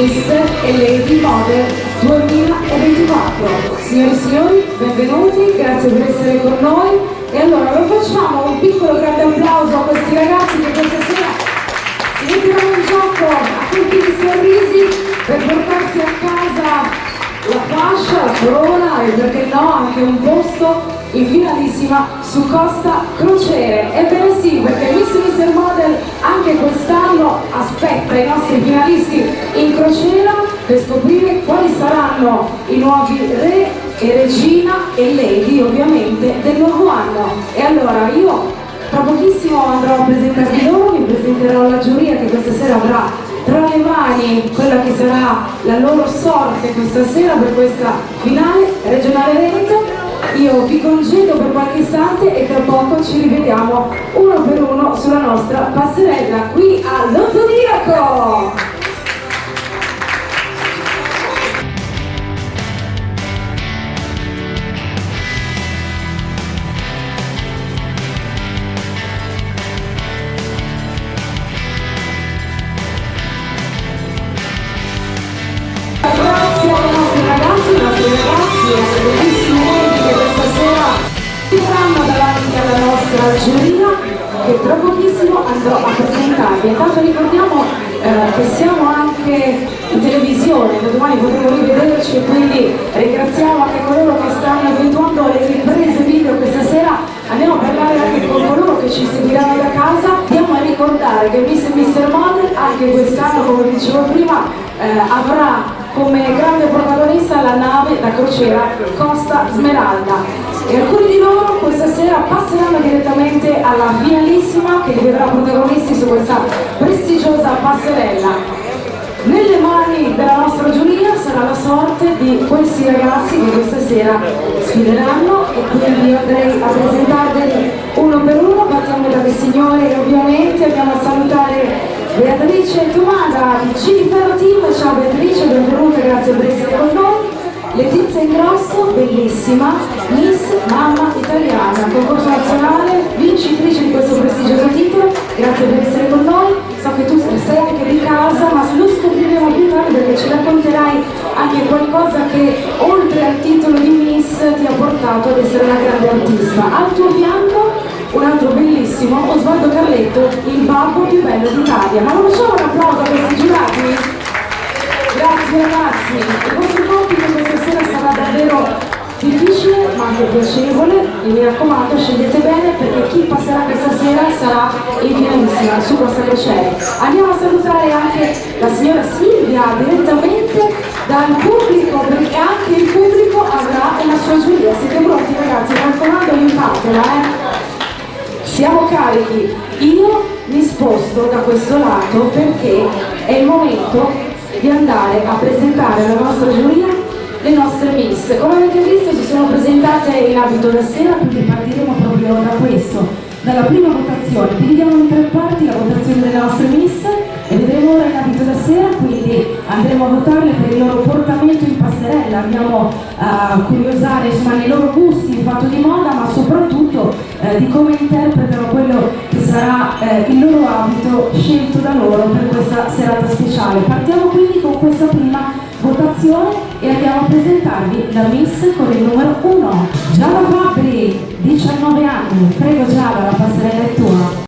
Miss e Lady Model 2024. Signori e signori, benvenuti, grazie per essere con noi. E allora lo facciamo un piccolo grande applauso a questi ragazzi che questa sera si metteranno in gioco a colpi di sorrisi per portarsi a casa la fascia, la corona e perché no anche un posto in finalissima su Costa Crociere. Ebbene sì, perché Miss e Mister Model anche quest'anno aspetta i nostri finalisti in crociera per scoprire quali saranno i nuovi re e regina e lady ovviamente del nuovo anno. E allora io tra pochissimo andrò a presentarvi loro, vi presenterò la giuria che questa sera avrà tra le mani quella che sarà la loro sorte questa sera per questa finale regionale Veneto. Io vi congedo per qualche istante e tra poco ci rivediamo uno per uno sulla nostra passerella qui allo Zodiaco! Giuria che tra pochissimo andrò a presentarvi. Intanto ricordiamo che siamo anche in televisione, da domani potremo rivederci e quindi ringraziamo anche coloro che stanno effettuando le riprese video questa sera. Andiamo a parlare anche con coloro che ci seguiranno da casa. Andiamo a ricordare che Miss e Mister Model anche quest'anno, come dicevo prima, avrà come grande protagonista la nave da crociera Costa Smeralda. E alcuni di loro questa sera passeranno direttamente alla finalissima che li vedrà protagonisti su questa prestigiosa passerella. Nelle mani della nostra giuria sarà la sorte di questi ragazzi che questa sera sfideranno e quindi io andrei a presentarveli uno per uno. Partiamo dalle signore ovviamente, andiamo a salutare Beatrice Tomada di Ciniferro Team. Ciao Beatrice, benvenuta, grazie per essere con noi. Letizia Ingrosso, bellissima, Miss Mamma Italiana, concorso nazionale, vincitrice di questo prestigioso titolo, grazie per essere con noi. So che tu sei anche di casa, ma lo scopriremo più tardi perché ci racconterai anche qualcosa che oltre al titolo di Miss ti ha portato ad essere una grande artista. Al tuo fianco un altro bellissimo, Osvaldo Carletto, il babbo più bello d'Italia. Ma non facciamo un applauso a questi giurati? Grazie ragazzi, il vostro compito questa sera sarà davvero difficile ma anche piacevole e mi raccomando scegliete bene perché chi passerà questa sera sarà in finalissima su Costa Crociere. Andiamo a salutare anche la signora Silvia direttamente dal pubblico perché anche il pubblico avrà la sua giuria. Siete pronti ragazzi? Mi raccomando aiutatela Siamo carichi. Io mi sposto da questo lato perché è il momento di andare a presentare alla nostra giuria le nostre Miss. Come avete visto si sono presentate in abito da sera, quindi partiremo proprio da questo, dalla prima votazione. Dividiamo in tre parti la votazione delle nostre Miss e vedremo ora in abito da sera, quindi andremo a votarle per il loro portamento in passerella, andiamo a curiosare insomma nei loro gusti in fatto di moda, ma soprattutto di come interpretano quello che sarà il loro abito scelto da loro per questa serata speciale. Partiamo quindi con questa prima votazione e andiamo a presentarvi la Miss con il numero 1, Giada Fabbri, 19 anni. Prego Giada, la passerella è tua.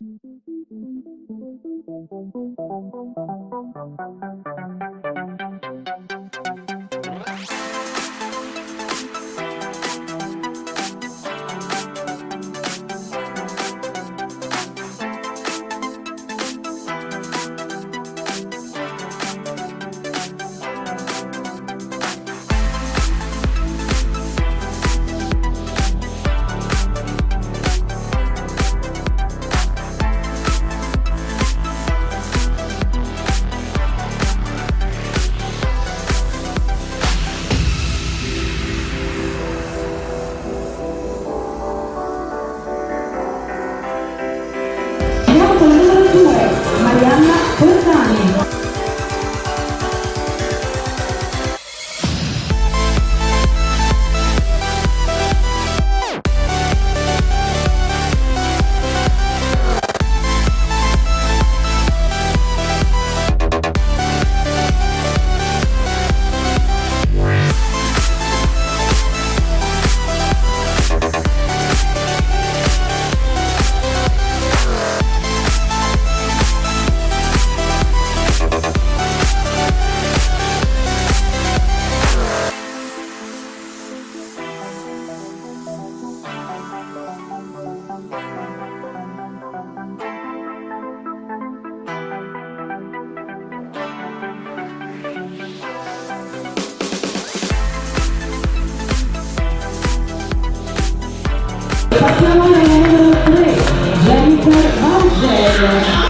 Passiamo al numero 3, Jennifer Vogel.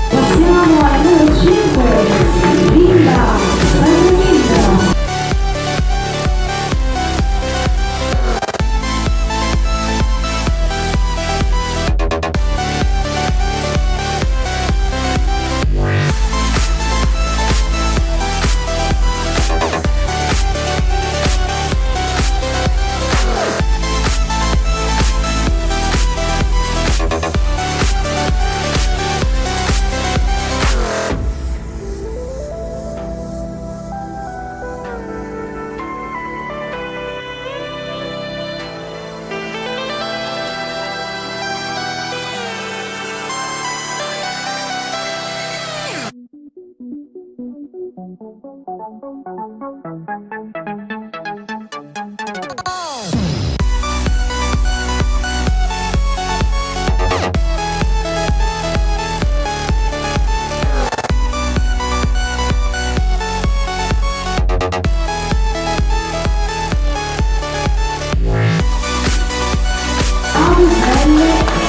Passiamo al numero 5, Linda Sanguinda.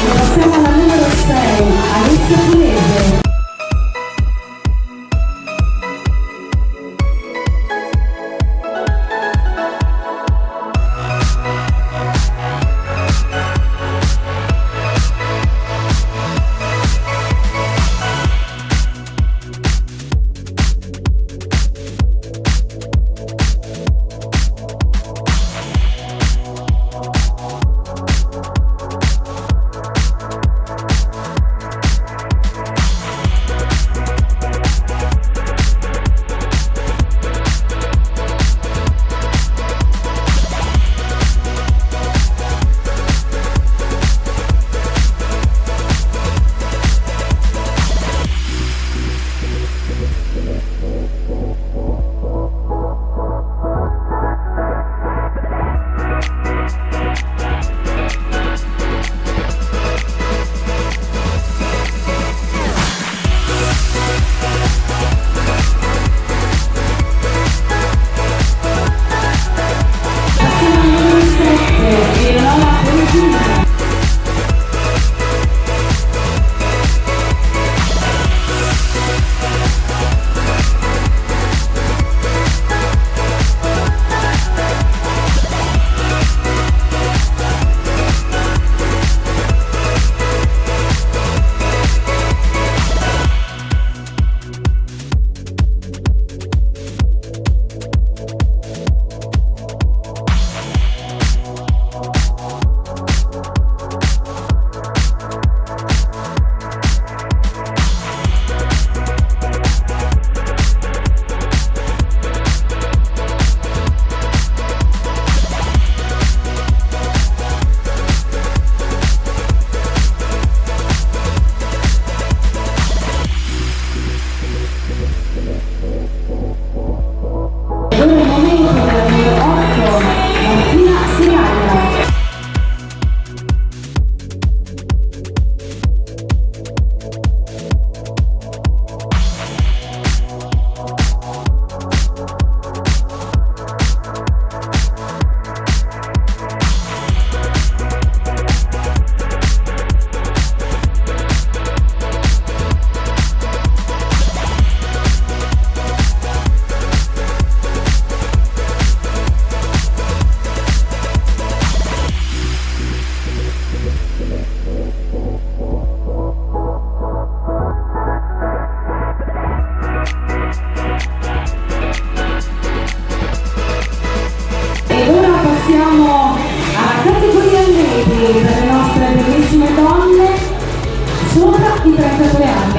Passiamo alla numero 6, Alessia Pugliese.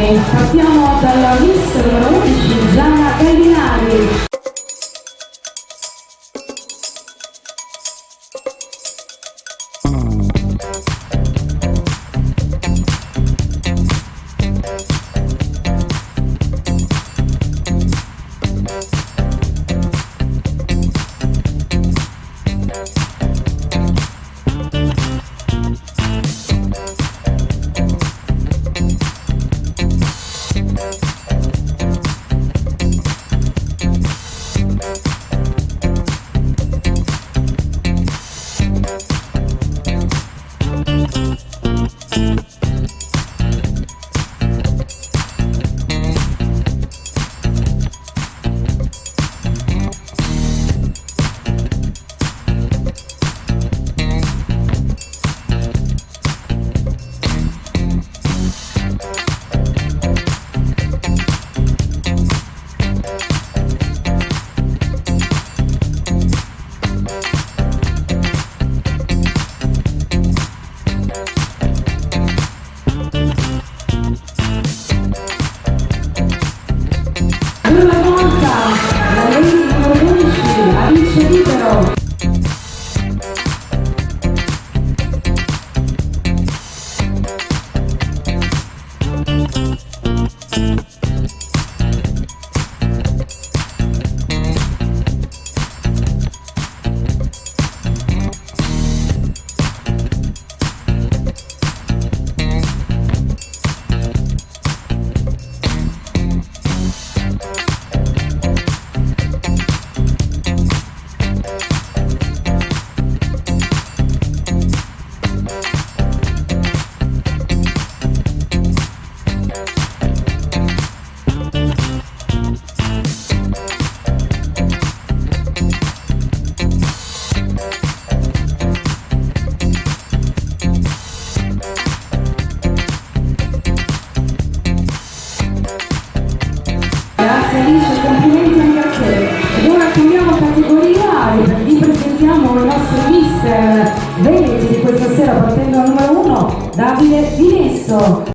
italiani. Partiamo dalla Miss numero 11, Gianna Gallinari. Complimenti anche a te. Ed ora cambiamo categoria e vi presentiamo il nostro mister Veneti di questa sera, partendo dal numero 1, Davide Vinesso.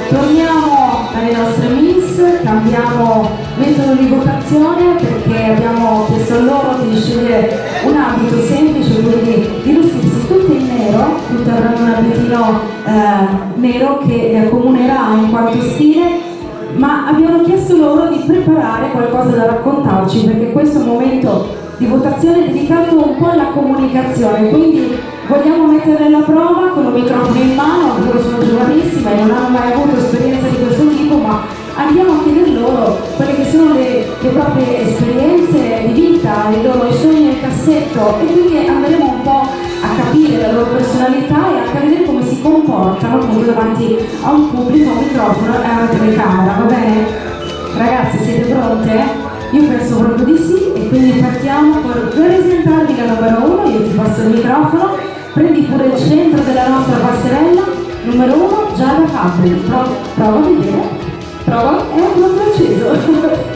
Torniamo alle nostre miss, cambiamo metodo di votazione perché abbiamo chiesto a loro di scegliere un abito semplice, quindi di vestirsi tutte in nero, tutte avranno un abitino nero che le accomunerà in quanto stile, ma abbiamo chiesto loro di preparare qualcosa da raccontarci perché questo è un momento di votazione dedicato un po' alla comunicazione, quindi vogliamo mettere alla prova con un microfono in mano. Loro sono giovanissime e non hanno mai avuto esperienza di questo tipo, ma andiamo a chiedere loro quelle che sono le proprie esperienze di vita, i loro sogni nel cassetto, e quindi andremo un po' a capire la loro personalità e a capire come si comportano appunto davanti a un pubblico, a un microfono e a una telecamera, va bene? Ragazzi, siete pronte? Io penso proprio di sì, e quindi partiamo per presentarvi la numero 1. Io ti passo il microfono, prendi pure il centro della nostra passerella. Numero 1, Giada Capri. Prova a vedere. Prova, è un po' acceso.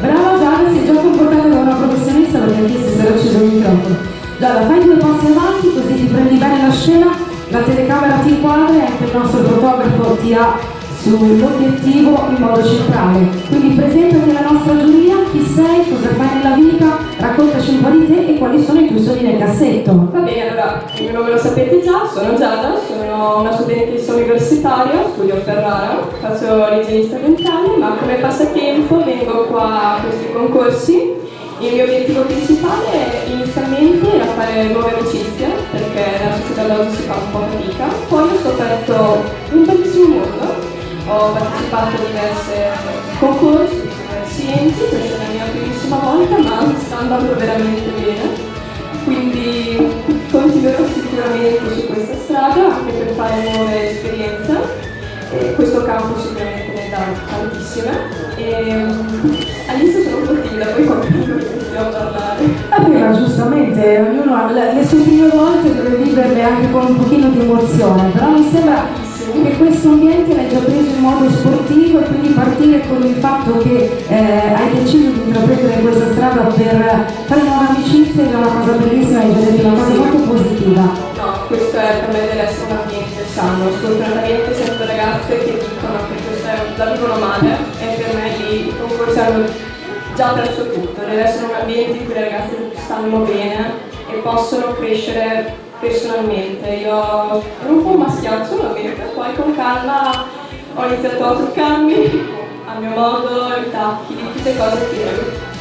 Brava Giada, si è già comportata come una professionista perché ha chiesto se era acceso il microfono. Giada, fai 2 passi avanti così ti prendi bene la scena la telecamera ti inquadra e anche il nostro fotografo ti ha sull'obiettivo in modo centrale. Quindi presentati alla nostra giuria, chi sei, cosa fai nella vita, raccontaci un po' di te e quali sono i tuoi sogni nel cassetto. Va bene, allora, il mio nome lo sapete già, sono Giada, sono una studentessa universitaria, studio a Ferrara, faccio l'igienista dentale, ma come passatempo vengo qua a questi concorsi. Il mio obiettivo principale inizialmente era fare nuove amicizie, perché nella società d'oggi si fa un po' fatica. Poi ho scoperto un bellissimo mondo, ho partecipato a diversi concorsi, diversi enti, questa è la mia primissima volta, ma sta andando veramente bene. Quindi continuerò sicuramente su questa strada anche per fare nuove esperienze. Questo campo sicuramente ne dà tantissime. All'inizio sono un po' timida, poi quando iniziamo a parlare. Vabbè, ma giustamente ognuno ha le sue prime volte deve viverle anche con un pochino di emozione, però mi sembra che questo ambiente l'hai già preso in modo sportivo e quindi partire con il fatto che hai deciso di intraprendere questa strada per fare nuove amicizie è una cosa bellissima e già una cosa molto positiva. No, questo è per me deve essere un ambiente sano, sfortunatamente sento ragazze che dicono che questo la vivono male e per me lì i concorsi hanno già perso tutto, deve essere un ambiente in cui le ragazze stanno bene e possono crescere personalmente. Io ero un po' maschiaccio solamente, poi con calma ho iniziato a truccarmi a mio modo, i tacchi, tutte cose che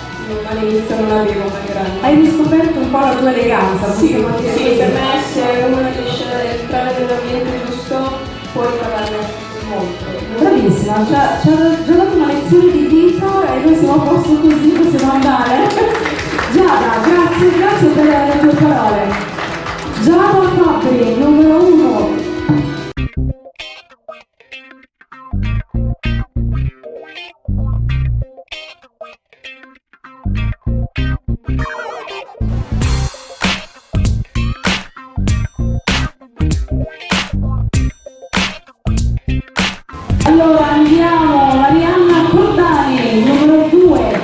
all'inizio non avevo magari. Hai riscoperto un po' la tua eleganza? Sì, per me se uno riesce a entrare nell'ambiente giusto puoi imparare molto. Bravissima, ci ha già dato una lezione di vita e noi siamo a posto così, possiamo andare. Giada, grazie per le tue parole. Giada Fabbri, numero 1. Allora andiamo, Marianna Cordani, numero 2.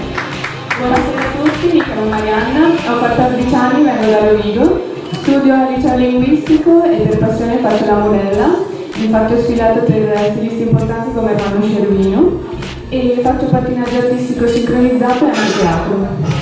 Buonasera a tutti, mi chiamo Marianna, ho 14 anni, vengo da Rovigo, studio al liceo linguistico e per passione faccio la modella. Infatti ho sfilato per stilisti importanti come Manu Scervino e faccio pattinaggio artistico sincronizzato e anche teatro.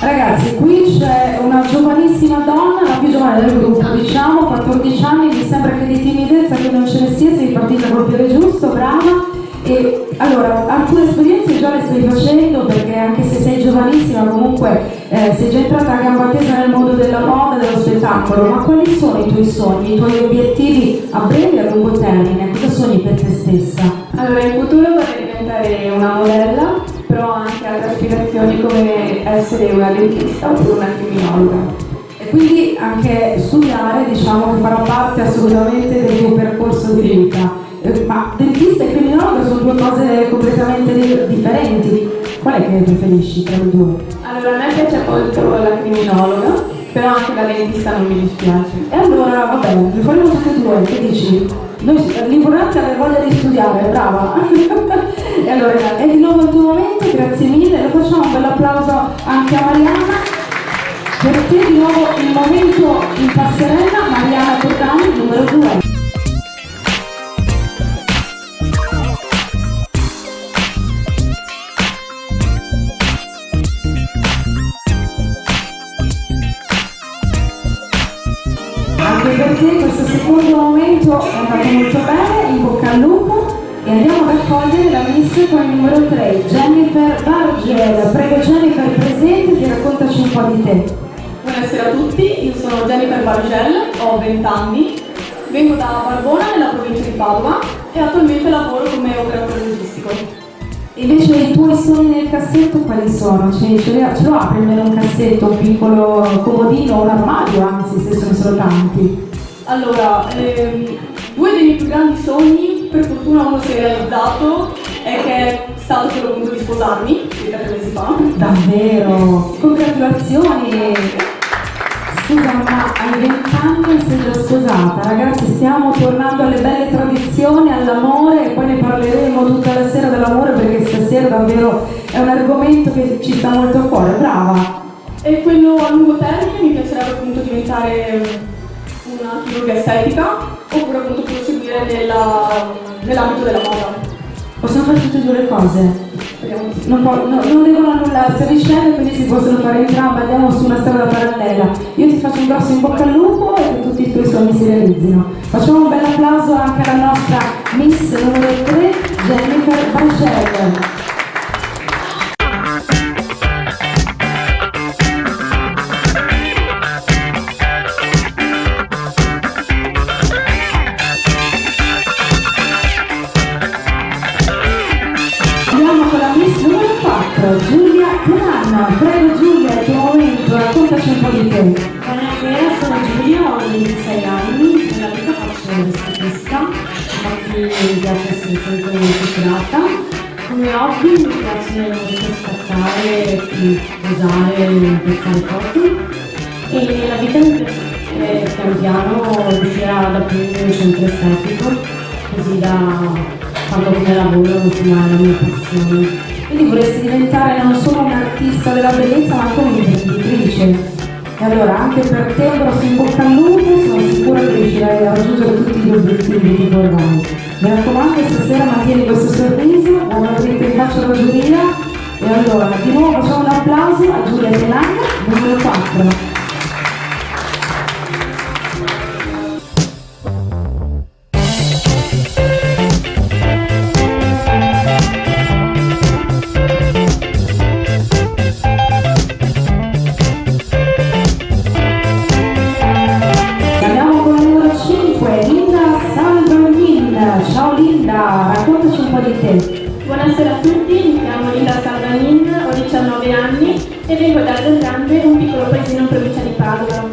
Ragazzi, qui c'è una giovanissima donna, la più giovane del gruppo, diciamo, 14 anni, mi sembra che di timidezza che non ce ne sia, sei partita proprio piede giusto, brava. E allora, alcune esperienze già le stai facendo perché anche se sei giovanissima comunque sei già entrata a gamba tesa nel mondo della moda e dello spettacolo, ma quali sono i tuoi sogni, i tuoi obiettivi a breve e a lungo termine? Cosa sogni per te stessa? Allora, in futuro vorrei diventare una modella, però ho anche altre aspirazioni come essere una dentista oppure una criminologa. E quindi anche studiare, diciamo, che farà parte assolutamente del tuo percorso di vita. Ma dentista e criminologa sono due cose completamente differenti. Qual è che preferisci tra le due? Allora, a me piace molto la criminologa, però anche la dentista non mi dispiace. E allora, va bene, le faremo tutte e due, che dici? L'importante è avere voglia di studiare, brava! E allora, è di nuovo il tuo momento, grazie mille, lo facciamo un bel applauso anche a Marianna. Per te di nuovo il momento in passerella, Marianna Cordani, numero 2. Anche per te questo secondo momento è andato molto bene, in bocca al lupo e andiamo ad accogliere la miss con il numero 3, Jennifer Bargel. Prego Jennifer, presentati e raccontaci un po' di te. Buonasera a tutti, io sono Jennifer Bargel, ho 20 anni, vengo da Barbona nella provincia di Padova e attualmente lavoro come operatore logistico. Invece i tuoi sogni nel cassetto quali sono? Ce lo apri almeno un cassetto, un piccolo comodino, un armadio, anzi se sono solo tanti. Allora, due dei miei più grandi sogni, per fortuna uno si è realizzato, è che è stato quello appunto di sposarmi, circa 3 mesi fa. Davvero? Congratulazioni! Scusa, ma hai 20 anni e sei già sposata? Ragazzi, stiamo tornando alle belle tradizioni, all'amore e poi ne parleremo tutta la sera dell'amore perché stasera davvero è un argomento che ci sta molto a cuore, brava! E quello a lungo termine mi piacerebbe appunto diventare una chirurgia estetica oppure appunto proseguire nell'ambito della moda. Possono fare tutte e due le cose? Non devono annullarsi a vicenda, quindi si possono fare entrambe, andiamo su una strada parallela. Io ti faccio un grosso in bocca al lupo e che tutti i tuoi sogni si realizzino. Facciamo un bel applauso anche alla nostra Miss numero 3, Jennifer Banchel. Giulia Turan, prego Giulia, il tuo momento, raccontaci un po' di te. Buonasera, sono Giulia, ho 26 anni, nella vita faccio l'estetista, infatti mi piace essere sempre culturata. Come hobby mi piace molto scattare, posare, portare foto e nella vita mi piace piano piano riuscire ad aprire un centro estetico, così da farlo come lavoro, continuare la mia passione. Quindi vorresti diventare non solo un'artista della bellezza ma anche un'imprenditrice. E allora anche per te un grosso in bocca al lupo, sono sicura che riuscirai a raggiungere tutti gli obiettivi che vorrai. Mi raccomando, stasera mantieni questo sorriso, buona dritta in faccia alla giuria. E allora di nuovo facciamo un applauso a Giulia Tenaglia, numero 4. Raccontaci un po' di te. Buonasera a tutti, mi chiamo Linda Salvanin, ho 19 anni e vengo da Zergrande, un piccolo paesino in provincia di Padova.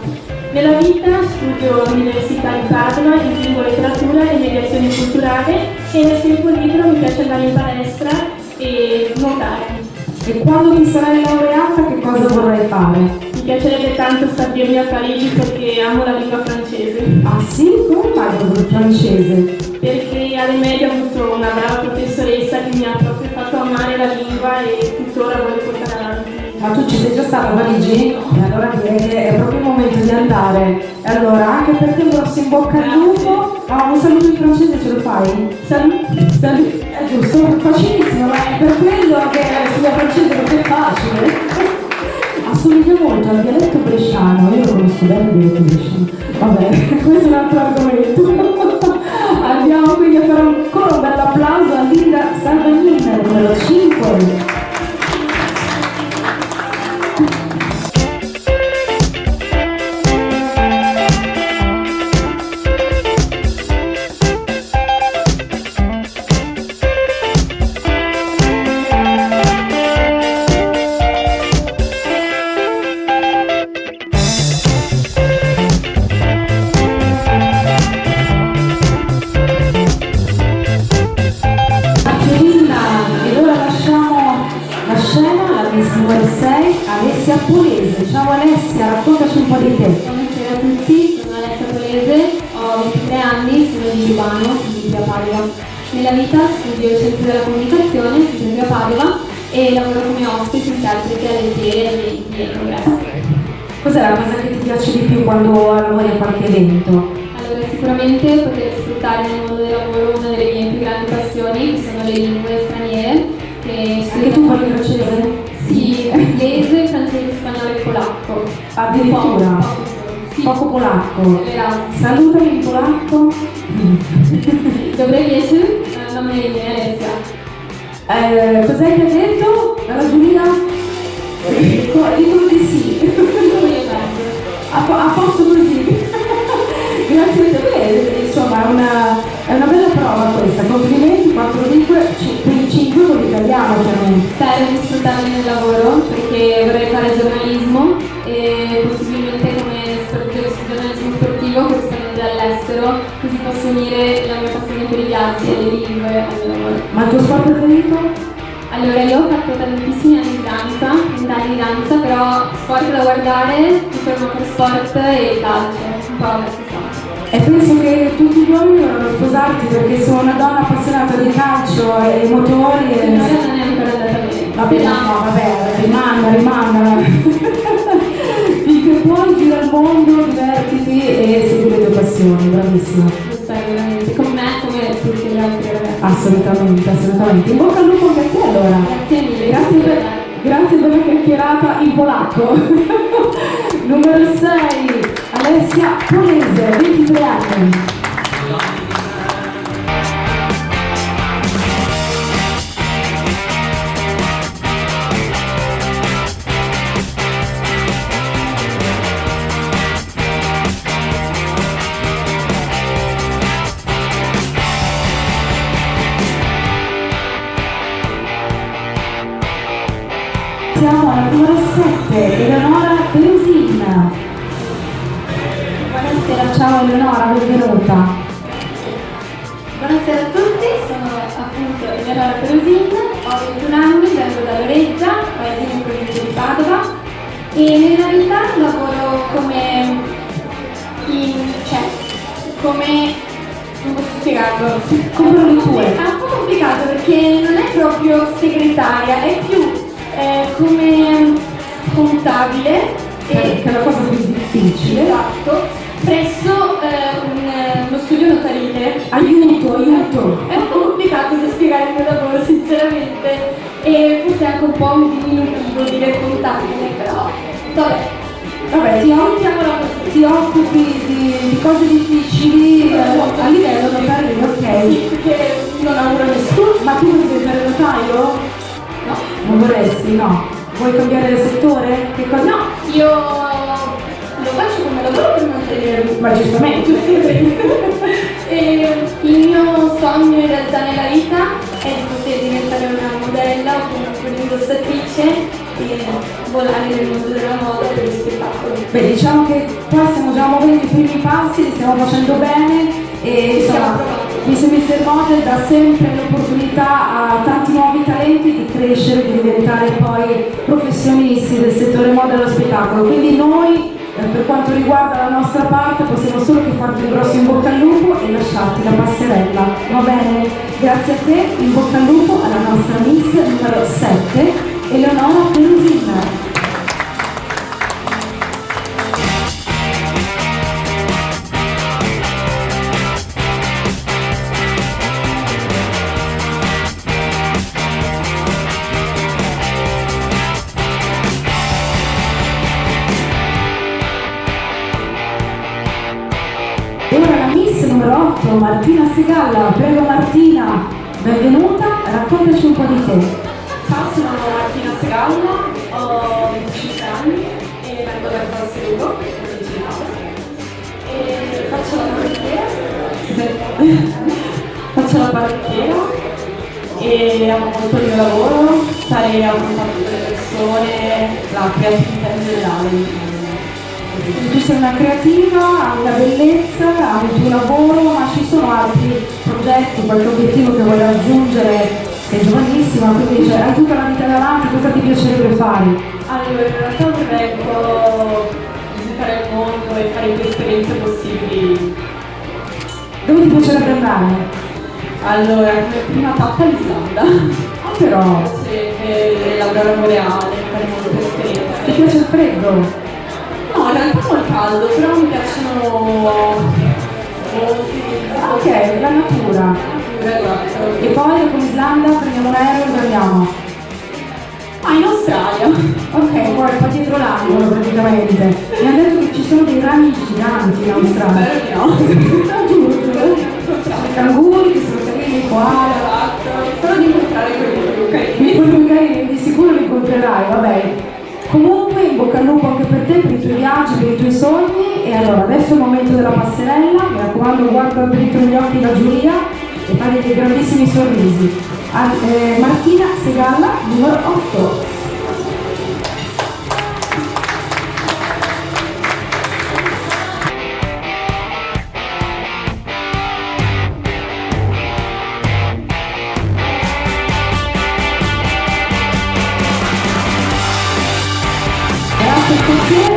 Nella vita studio all'Università di Padova in lingua, letteratura e mediazione culturale e nel tempo libero mi piace andare in palestra e nuotare. E quando ti sarai laureata che cosa vorrai fare? Mi piacerebbe tanto stabilirmi a Parigi perché amo la lingua francese. Ah sì? Come fai con il francese? Perché alle medie ho avuto una brava professoressa che mi ha proprio fatto amare la lingua e tuttora voglio portare avanti. Ma tu ci sei già stata a Parigi? E allora direi che è proprio il momento di andare. E allora anche per te un grosso in bocca al lupo. Ah, un saluto in francese ce lo fai? Salut! È giusto, facilissimo, ma è per quello che studia francese perché è facile. Assomiglia molto al dialetto bresciano, io lo conosco bene il dialetto bresciano. Vabbè, questo è un altro argomento. Andiamo quindi a fare ancora un bel applauso a Linda Salvanin, numero 5. Alessia Polese. Ciao Alessia, raccontaci un po' di te. Buonasera a tutti, sono Alessia Polese, ho 23 anni, sono di Libano, di Padova. Nella vita studio Scienze della Comunicazione, sempre a Padova, e lavoro come ospite, interprete alle fiere, eventi e congressi. Cos'è la cosa che ti piace di più quando lavori a qualche evento? Allora, sicuramente poter sfruttare nel mondo del lavoro una delle mie più grandi passioni, che sono le lingue straniere. Anche tu parli francese? Sì, inglese, francese, spagnolo e polacco. Addirittura? Poco polacco. Salutami in polacco. Dobry wieczór, na moje imię Alessia. Cos'hai che ha detto? Dalla Giulia? Dicono di sì. A posto così. Grazie a te, insomma è una bella prova questa, complimenti, 4 lingue, 5 con l'italiano chiaramente. Spero di sfruttarmi nel lavoro perché vorrei fare giornalismo e possibilmente come giornalismo sportivo corrispondente all'estero, così posso unire la mia passione per i viaggi e le lingue al mio lavoro. Ma il tuo sport preferito? Allora, io ho fatto tantissimi anni di danza, 20 anni di danza, però sport da guardare, mi fermo per sport e calcio, un po' questo sport. E penso che tutti gli uomini dovrebbero sposarti perché sono una donna appassionata di calcio e motori e... Non è ancora andata bene. Vabbè, rimanda. Finché puoi gira il mondo, divertiti e segui le tue bravissima. Lo spero veramente, con me come tutti gli altri ragazzi. Assolutamente, assolutamente. In bocca al lupo anche a te allora. Grazie mille. Grazie per la chiacchierata in polacco. Numero 6, Alessia Polese, 23 anni. Siamo alla numero 7, Eleonora Perusin. Buonasera. Ciao Eleonora, benvenuta. Buonasera a tutti, sono appunto Eleonora Perusin, ho 21 anni, vengo da Loreggia, paese in provincia di Padova e nella vita lavoro non posso spiegarlo. Come lo dici tu? È un po' complicato perché non è proprio segretaria, è più come contabile. Che è la cosa più difficile. Esatto, presso uno studio notarile. Aiuto! È un po' complicato da spiegare il mio lavoro sinceramente e forse anche un po' diminutivo dire contabile, però vabbè, Ti occupi di cose difficili a livello notarile, ok? sì, perché non lavoro nessuno. Ma tu vuoi diventare notaio? No, Non vorresti, no? Vuoi cambiare settore? Che cosa? no, io lo faccio come lavoro per mantenermi. Ma giustamente. E il mio sogno in realtà nella vita è di poter diventare una modella o comunque un'indossatrice e volare nel mondo della moda e dello spettacolo. Beh, diciamo che qua stiamo già muovendo i primi passi, li stiamo facendo bene e insomma, visto che Mr. Model dà sempre l'opportunità a tanti nuovi talenti di crescere, di diventare poi professionisti del settore moda e dello spettacolo. Quindi noi, per quanto riguarda la nostra parte, possiamo solo che farti un grosso in bocca al lupo e lasciarti la passerella. Va bene? Grazie a te, in bocca al lupo alla nostra Miss numero 7, Eleonora Perusin. E ora la Miss numero 8, Martina Segalla. Prego Martina, benvenuta, raccontaci un po' di te. Ciao, sono Martina Segalla, ho 25 anni e vengo dal Calserugo, provincia di Padova. E faccio la parrucchiera. Faccio la parrucchiera e amo molto il mio lavoro, stare a contatto delle persone, la creatività in generale. Tu sei una creativa, hai la bellezza, hai il tuo lavoro, ma ci sono altri progetti, qualche obiettivo che vuoi raggiungere? Sei giovanissima, quindi hai tutta la vita davanti, cosa ti piacerebbe fare? Allora, in realtà vorrei un po' visitare il mondo e fare più esperienze possibili. Dove ti piacerebbe andare? Allora, come prima tappa l'Islanda. Ah però, Piacerebbe l'aurora boreale, fare molte ti esperienze. piace il freddo? No, in realtà non è caldo, però mi piacciono molti. Ok, la natura. Esatto. E poi dopo l'Islanda prendiamo un aereo e dove andiamo? Ah, in Australia. Ok, poi dietro l'angolo praticamente. Mi hanno detto che ci sono dei ragni giganti in Australia. Spero di no. I canguri che sono carini, koala. Esatto. Spero di incontrare quelli più carini. Quelli di sicuro li incontrerai, va bene. Comunque in bocca al lupo anche per te, per i tuoi viaggi, per i tuoi sogni. E allora adesso è il momento della passerella, mi raccomando guarda dentro gli occhi la giuria e fai dei grandissimi sorrisi. Martina Segalla, numero 8.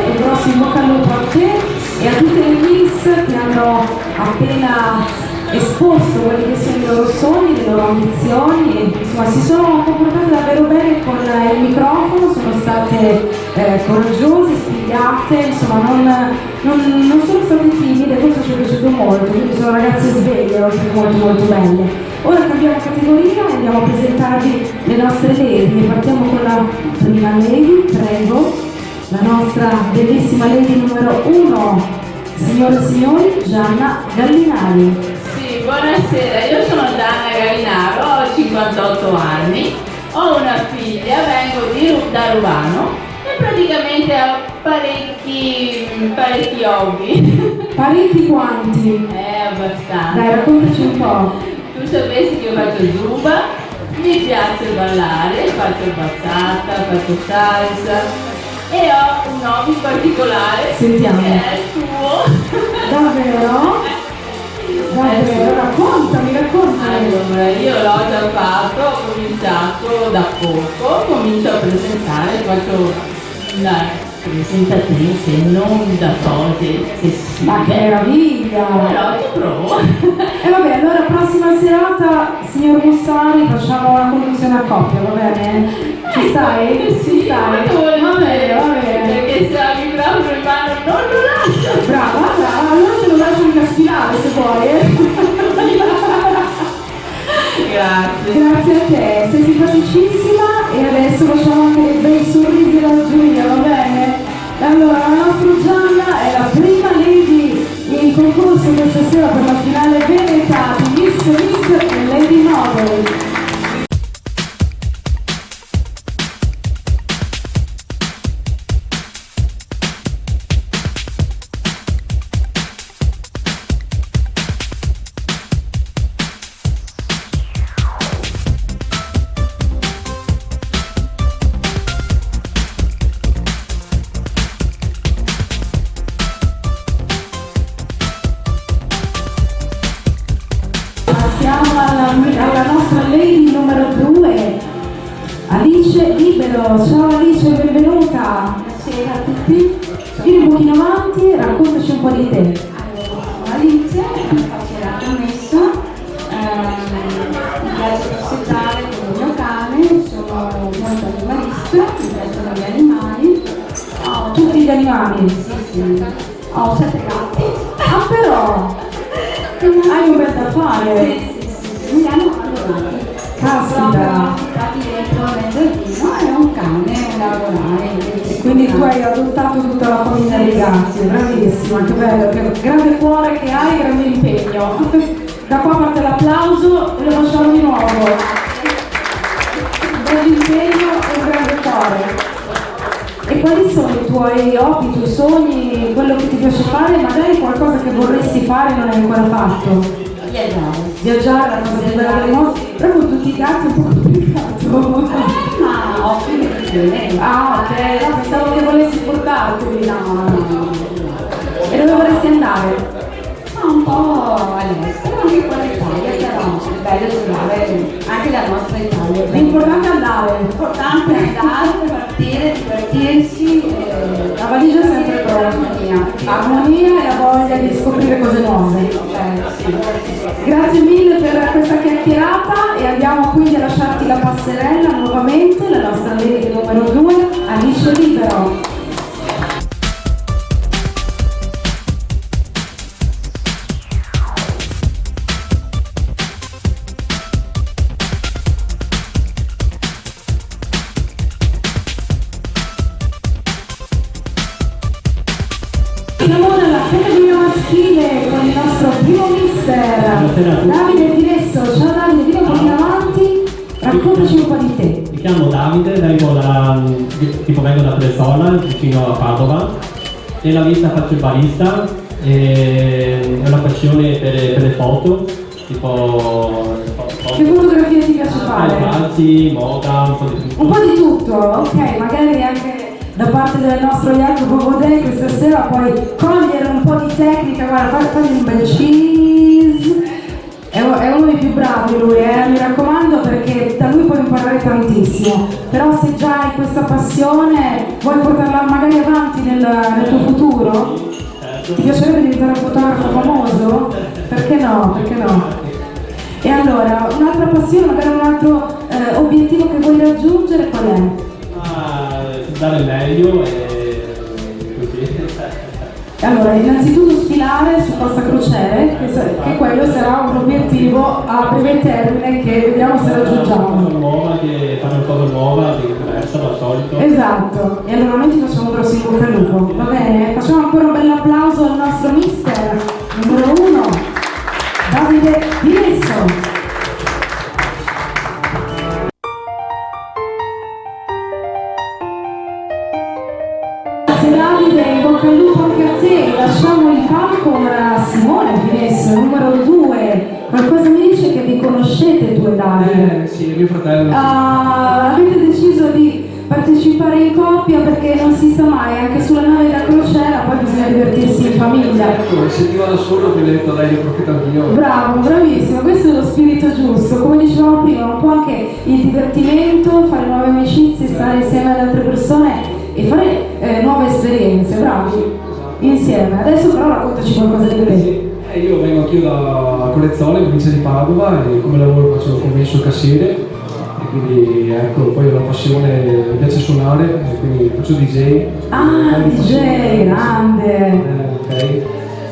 Un grosso in bocca al lupo a te e a tutte le miss che hanno appena esposto quelli che sono i loro sogni, le loro ambizioni, e, insomma si sono comportate davvero bene con il microfono, sono state coraggiose, spigliate, insomma non sono state timide, questo ci è piaciuto molto, quindi sono ragazze sveglie, oltre che molto molto belle. Ora cambiamo categoria e andiamo a presentarvi le nostre lady, e partiamo con la prima lady, prego, la nostra bellissima lady numero 1, signore e signori, Gianna Gallinari. Sì, buonasera, io sono Gianna Gallinaro, ho 58 anni, ho una figlia, vengo da Rubano e praticamente ho parecchi hobby. Parecchi quanti? Abbastanza. Dai, raccontaci un po'. Tu sapessi che io faccio zumba, mi piace ballare, faccio bachata, faccio salsa e ho un hobby particolare. Sentiamo. Che è il tuo. Davvero? Davvero? Raccontami. Allora, io l'ho già fatto, ho cominciato da poco, comincio a presentare, faccio una presentatrice, non da cose eccessive. Ma che meraviglia! Però ci provo. E vabbè, allora prossima serata, signor Mussari, facciamo una conduzione a coppia, va bene? Ci stai? Sì, Ci stai? molto volentieri, Va bene. perché se ha il microfono in mano non lo lascio. Brava, allora te lo lascio incaspilare se vuoi. Grazie. Grazie a te, sei simpaticissima e adesso facciamo anche dei bei sorrisi alla Giulia, va bene? Allora, la nostra Gianna è la prima lady in concorso questa sera per la finale Veneta di Miss e Lady Model. Passiamo alla nostra lady numero 2, Alice Libero. Ciao Alice, benvenuta. Buonasera a tutti. Vieni un pochino avanti e raccontaci un po' di te. Allora, sono Alice, faccio la commessa, mi piace passeggiare con il mio cane, sono molto animalista, mi piacciono gli animali. Tutti gli animali. Sì. Ho 7 gatti. Ah però, hai un bel da fare. Sì, mi hanno abbandonati. Caspita. Stati dentro nel giardino e un cane, un lavorare. Quindi tu hai adottato tutta la famiglia dei gatti, bravissima, che bello, che grande cuore che hai, grande impegno. Da qua parte l'applauso e lo facciamo di nuovo. Grande impegno e un grande cuore. E quali sono i tuoi hobby, i tuoi sogni, quello che ti piace fare, magari qualcosa che vorresti fare e non hai ancora fatto? Viaggiare, la cosa più bella del mondo, però con tutti i gatti è un po' complicato. Ma ottime persone. Ah, ok, no, pensavo che volessi portarti. No. E dove vorresti andare? Un po' all'estero, anche qua in Italia, però è bello trovare anche la nostra Italia. L'importante è andare. L'importante è andare, partire, divertirsi. La valigia è sempre pronta. Armonia e la voglia di scoprire cose nuove. Sì. Grazie mille per questa chiacchierata e andiamo quindi a lasciarti la passerella nuovamente, la nostra lady numero 2, Alice Libero. Siamo nella categoria maschile con il nostro primo mister Davide Diresso. Ciao Davide, vieni un po' avanti, raccontaci un po' di te. Mi chiamo Davide, vengo da Presola, vicino a Padova. Nella vita faccio il barista e ho una passione per le foto, tipo Che fotografie ti piace fare? calci, moda, un po' di tutto. Un po' di tutto, ok, magari anche da parte del nostro Jacopo Bodei questa sera puoi cogliere un po' di tecnica, guarda, fagli un bel cheese. È uno dei più bravi lui, mi raccomando, perché da lui puoi imparare tantissimo. Però se già hai questa passione, vuoi portarla magari avanti nel tuo futuro? Ti piacerebbe diventare un fotografo famoso? Perché no? Perché no? E allora, un'altra passione, magari un altro obiettivo che vuoi raggiungere qual è? Dare il meglio e così. Allora, innanzitutto sfilare su Costa Crociere, che quello sarà un obiettivo a breve termine che vediamo se raggiungiamo. Fare una cosa nuova, diversa dal solito. Esatto, e allora noi ti facciamo un grosso in bocca al lupo, va bene? Facciamo ancora un bel applauso al nostro mister, numero 1, Davide Pinesso. Davide, in bocca al lupo anche a te. Lasciamo il palco a Simone Pinesso, numero 2. Qualcosa mi dice che vi conoscete tu e Davide? Sì, è mio fratello. Avete deciso di partecipare in coppia perché non si sa mai, anche sulla nave da crociera poi bisogna divertirsi in famiglia. Ecco, se ti vado solo ti ho detto dai, ne approfitta anch'io. Bravo, bravissimo, questo è lo spirito giusto. Come dicevamo prima, un po' anche il divertimento, fare nuove amicizie, stare insieme ad altre persone e fare nuove esperienze, bravi, insieme. Adesso però raccontaci qualcosa di te. Io vengo anch'io da Collezzole, in provincia di Padova, e come lavoro faccio commesso cassiere, e quindi ecco, poi ho una passione, mi piace suonare, e quindi faccio DJ. Ah, DJ, grande! Ok.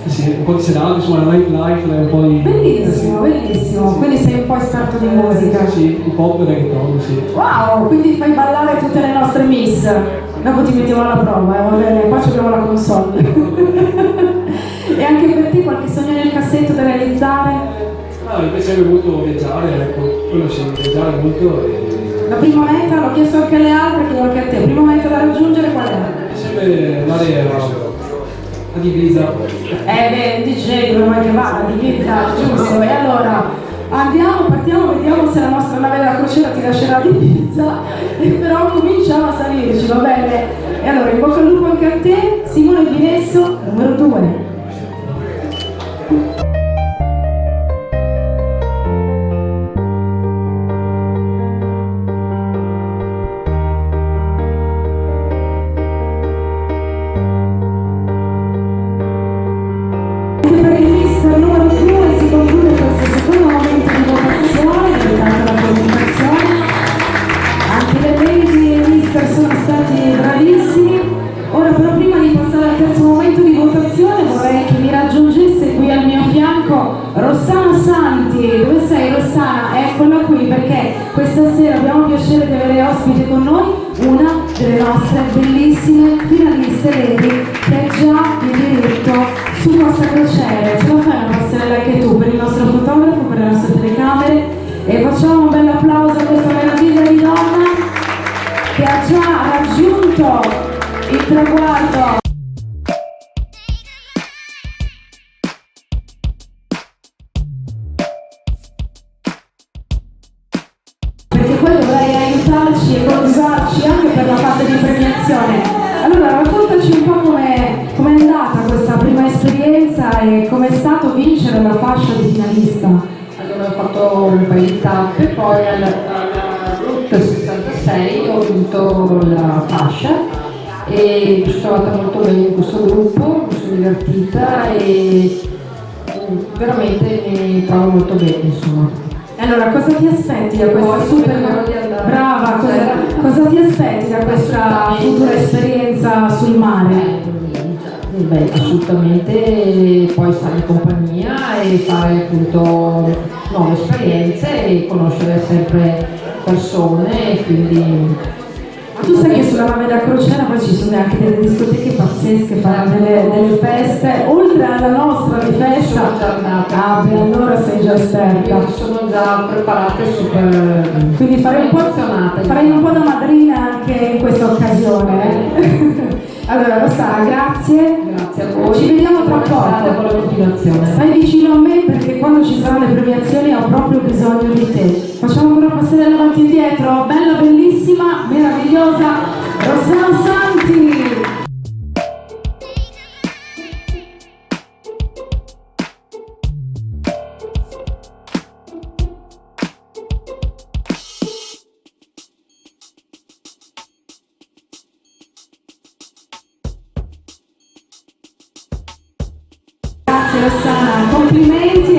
Sì, un po' di serate, insomma, la nightlife, un po' di... Bellissimo, bellissimo, quindi sei un po' esperto di musica. Sì, un po' di reggaeton, sì. Wow, quindi fai ballare tutte le nostre miss. Dopo ti mettiamo alla prova, va bene, qua abbiamo la console. E anche per te qualche sogno nel cassetto da realizzare? Mi piacerebbe molto viaggiare, ecco, quello sì, viaggiare molto e... La prima meta, l'ho chiesto anche alle altre, chiedo anche a te, prima meta da raggiungere qual è? Mi piacerebbe andare ad Ibiza. Beh, DJ dove vuoi che vada, di Ibiza, giusto? E allora andiamo, partiamo, vediamo se la nostra nave della crociera ti lascerà di Ibiza, però cominciamo a salirci, va bene? E allora in bocca al lupo anche a te, Simone Pinesso, numero 2. Numero 2 si conclude questo secondo momento di votazione dedicato alla comunicazione. Anche le lady e i mister sono stati bravissimi. Ora però prima di passare al terzo momento di votazione vorrei che mi raggiungesse qui al mio fianco Rossana Santi. Dove sei Rossana? Eccola qui perché questa sera abbiamo il piacere di avere ospite con noi una delle nostre bellissime finaliste lady che è già in diritto su Costa Crociere. Ce la fai una passerella anche tu per il nostro fotografo, per le nostre telecamere e facciamo un bel applauso a questa meraviglia di donna che ha già raggiunto il traguardo. Perché poi dovrai aiutarci e coadiuvarci anche per la fase di premiazione. Allora raccontaci un po' com'è andata questa prima esperienza e com'è stato vincere la fascia di finalista. Allora ho fatto un paio di tappe, poi alla Route 66 ho vinto la fascia e mi sono trovata molto bene in questo gruppo, mi sono divertita e veramente mi trovo molto bene, insomma. Allora, cosa ti aspetti da questa super... Brava, cosa ti aspetti da questa futura esperienza sul mare? Beh, assolutamente poi stare in compagnia e fare appunto nuove esperienze e conoscere sempre persone e quindi... Tu sai che sulla nave da crociera poi ci sono anche delle discoteche pazzesche, fanno delle feste, oltre alla nostra di festa. Sono già andata. Ah, beh, allora sei già esperta. Io sono già preparata e super Quindi farei un po' da madrina anche in questa occasione. Allora Rossana, grazie. Grazie a voi. Ci vediamo tra poco. Con la continuazione. Stai vicino a me perché quando ci saranno le premiazioni ho proprio bisogno di te. Facciamo ancora passare avanti e indietro. Bella, bellissima, meravigliosa Rossana Santi. Grazie Rossana, complimenti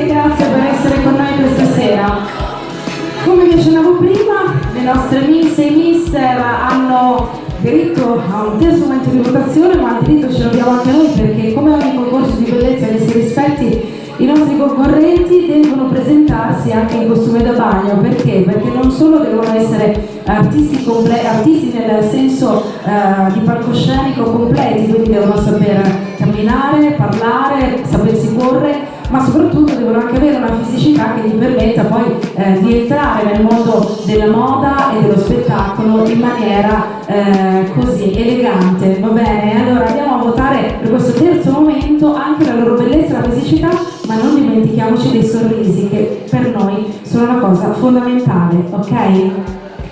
diritto a un terzo momento di votazione, ma il diritto ce l'abbiamo anche noi, perché come ogni concorso di bellezza che si rispetti, i nostri concorrenti devono presentarsi anche in costume da bagno. Perché? Perché non solo devono essere artisti nel senso di palcoscenico completi, quindi devono saper camminare, parlare, sapersi porre, ma soprattutto devono anche avere una fisicità che gli permetta poi di entrare nel mondo della moda e dello spettacolo in maniera così elegante. Va bene? Allora andiamo a votare per questo terzo momento anche la loro bellezza e la fisicità, ma non dimentichiamoci dei sorrisi, che per noi sono una cosa fondamentale, ok?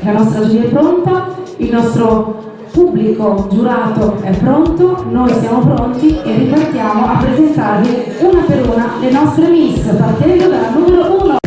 La nostra giuria è pronta, il nostro pubblico giurato è pronto, noi siamo pronti e ripartiamo a presentarvi una per una le nostre miss, partendo dalla numero 1.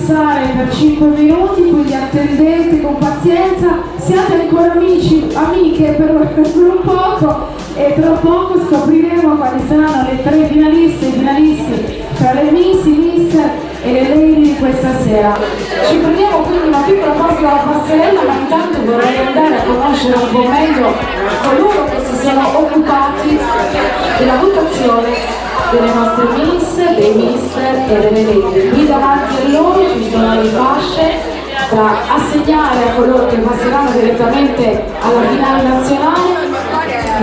passare per 5 minuti, quindi attendete con pazienza, siate ancora amici, amiche per un poco e tra poco scopriremo quali saranno le 3 finaliste e finalisti tra le Miss, i Mister e le Lady di questa sera. Ci prendiamo quindi una piccola pausa dalla passerella, ma intanto vorrei andare a conoscere un po' meglio coloro che si sono occupati della votazione delle nostre Miss, dei Mister e delle Lady. Qui davanti a loro ci sono le fasce da assegnare a coloro che passeranno direttamente alla finale nazionale.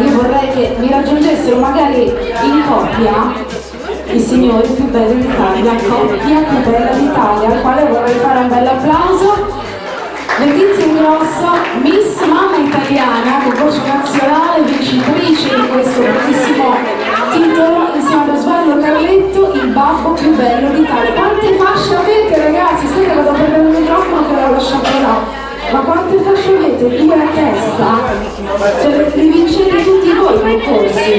Io vorrei che mi raggiungessero magari in coppia i signori più belli d'Italia, coppia più bella d'Italia, al quale vorrei fare un bel applauso. Letizia Ingrosso, Miss Mamma Italiana, concorso nazionale, vincitrice di questo bellissimo titolo, insieme ad Osvaldo Carletto, il babbo più bello d'Italia. Quante fasce avete, ragazzi? Aspetta, vado a prendere il microfono che l'ho lasciato là. Ma quante fasce avete? 2 a testa? Cioè, li vincete tutti voi i concorsi?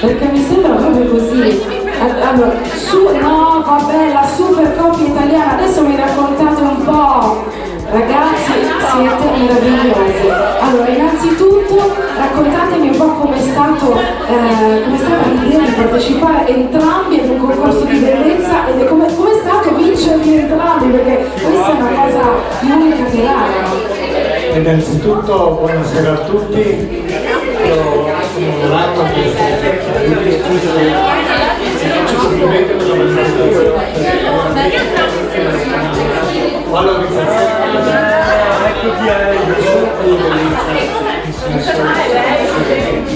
Perché mi sembra proprio così. Allora, no, vabbè, la super coppia italiana, adesso mi raccontate un po'. Ragazzi, siete meravigliosi. Allora, innanzitutto raccontatemi un po' com'è stata l'idea di partecipare entrambi ad un concorso di bellezza e com'è stato vincerli entrambi, perché questa è una cosa unica che rara. Innanzitutto buonasera a tutti. Io sono Donato, che faccio complimenti per la valorizzazione.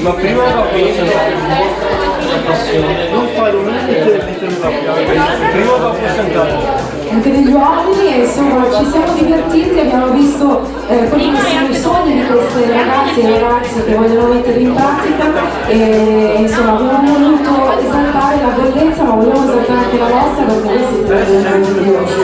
Ma prima va presentare la passione, non fare un prima va presentare. Anche degli uomini, insomma, ci siamo divertiti, abbiamo visto quelli che sono i sogni di queste ragazze e ragazzi che vogliono mettere in pratica e insomma abbiamo voluto esaltare la bellezza, ma vogliamo esaltare anche la vostra perché voi siete meravigliosi.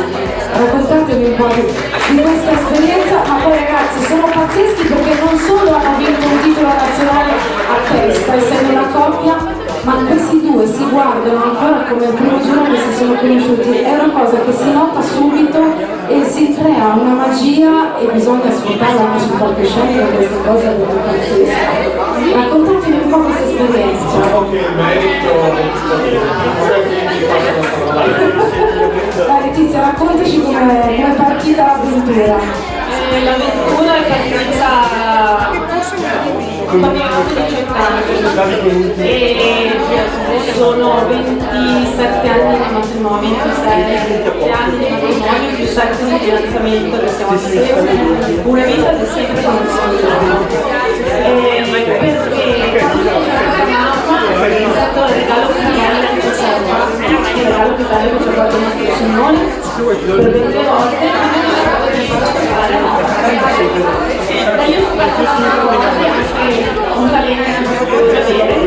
Raccontatemi un po' di questa esperienza, ma poi ragazzi sono pazzeschi perché non solo hanno vinto un titolo nazionale a testa, essendo una coppia, ma questi due si guardano ancora come il primo giorno che si sono conosciuti. È una cosa che si nota subito e si crea una magia e bisogna sfruttarla anche sul palcoscenico, queste cose proprio pazzesche. Raccontatemi un po' questa esperienza. Diciamo che il merito Letizia, raccontaci come è partita l'avventura. L'avventura è partita quando avevo 18 anni e sono 27 anni di matrimonio, 27 anni di matrimonio più 7 di fidanzamento che siamo assieme, una vita di sempre conosciuta. Perché quando sono stata mamma è stato il regalo più bello che ci siamo fatti, il regalo più bello che ci ha fatto il nostro Signore per 20 volte. Io sono stata una cosa anche un talento che non posso vedere,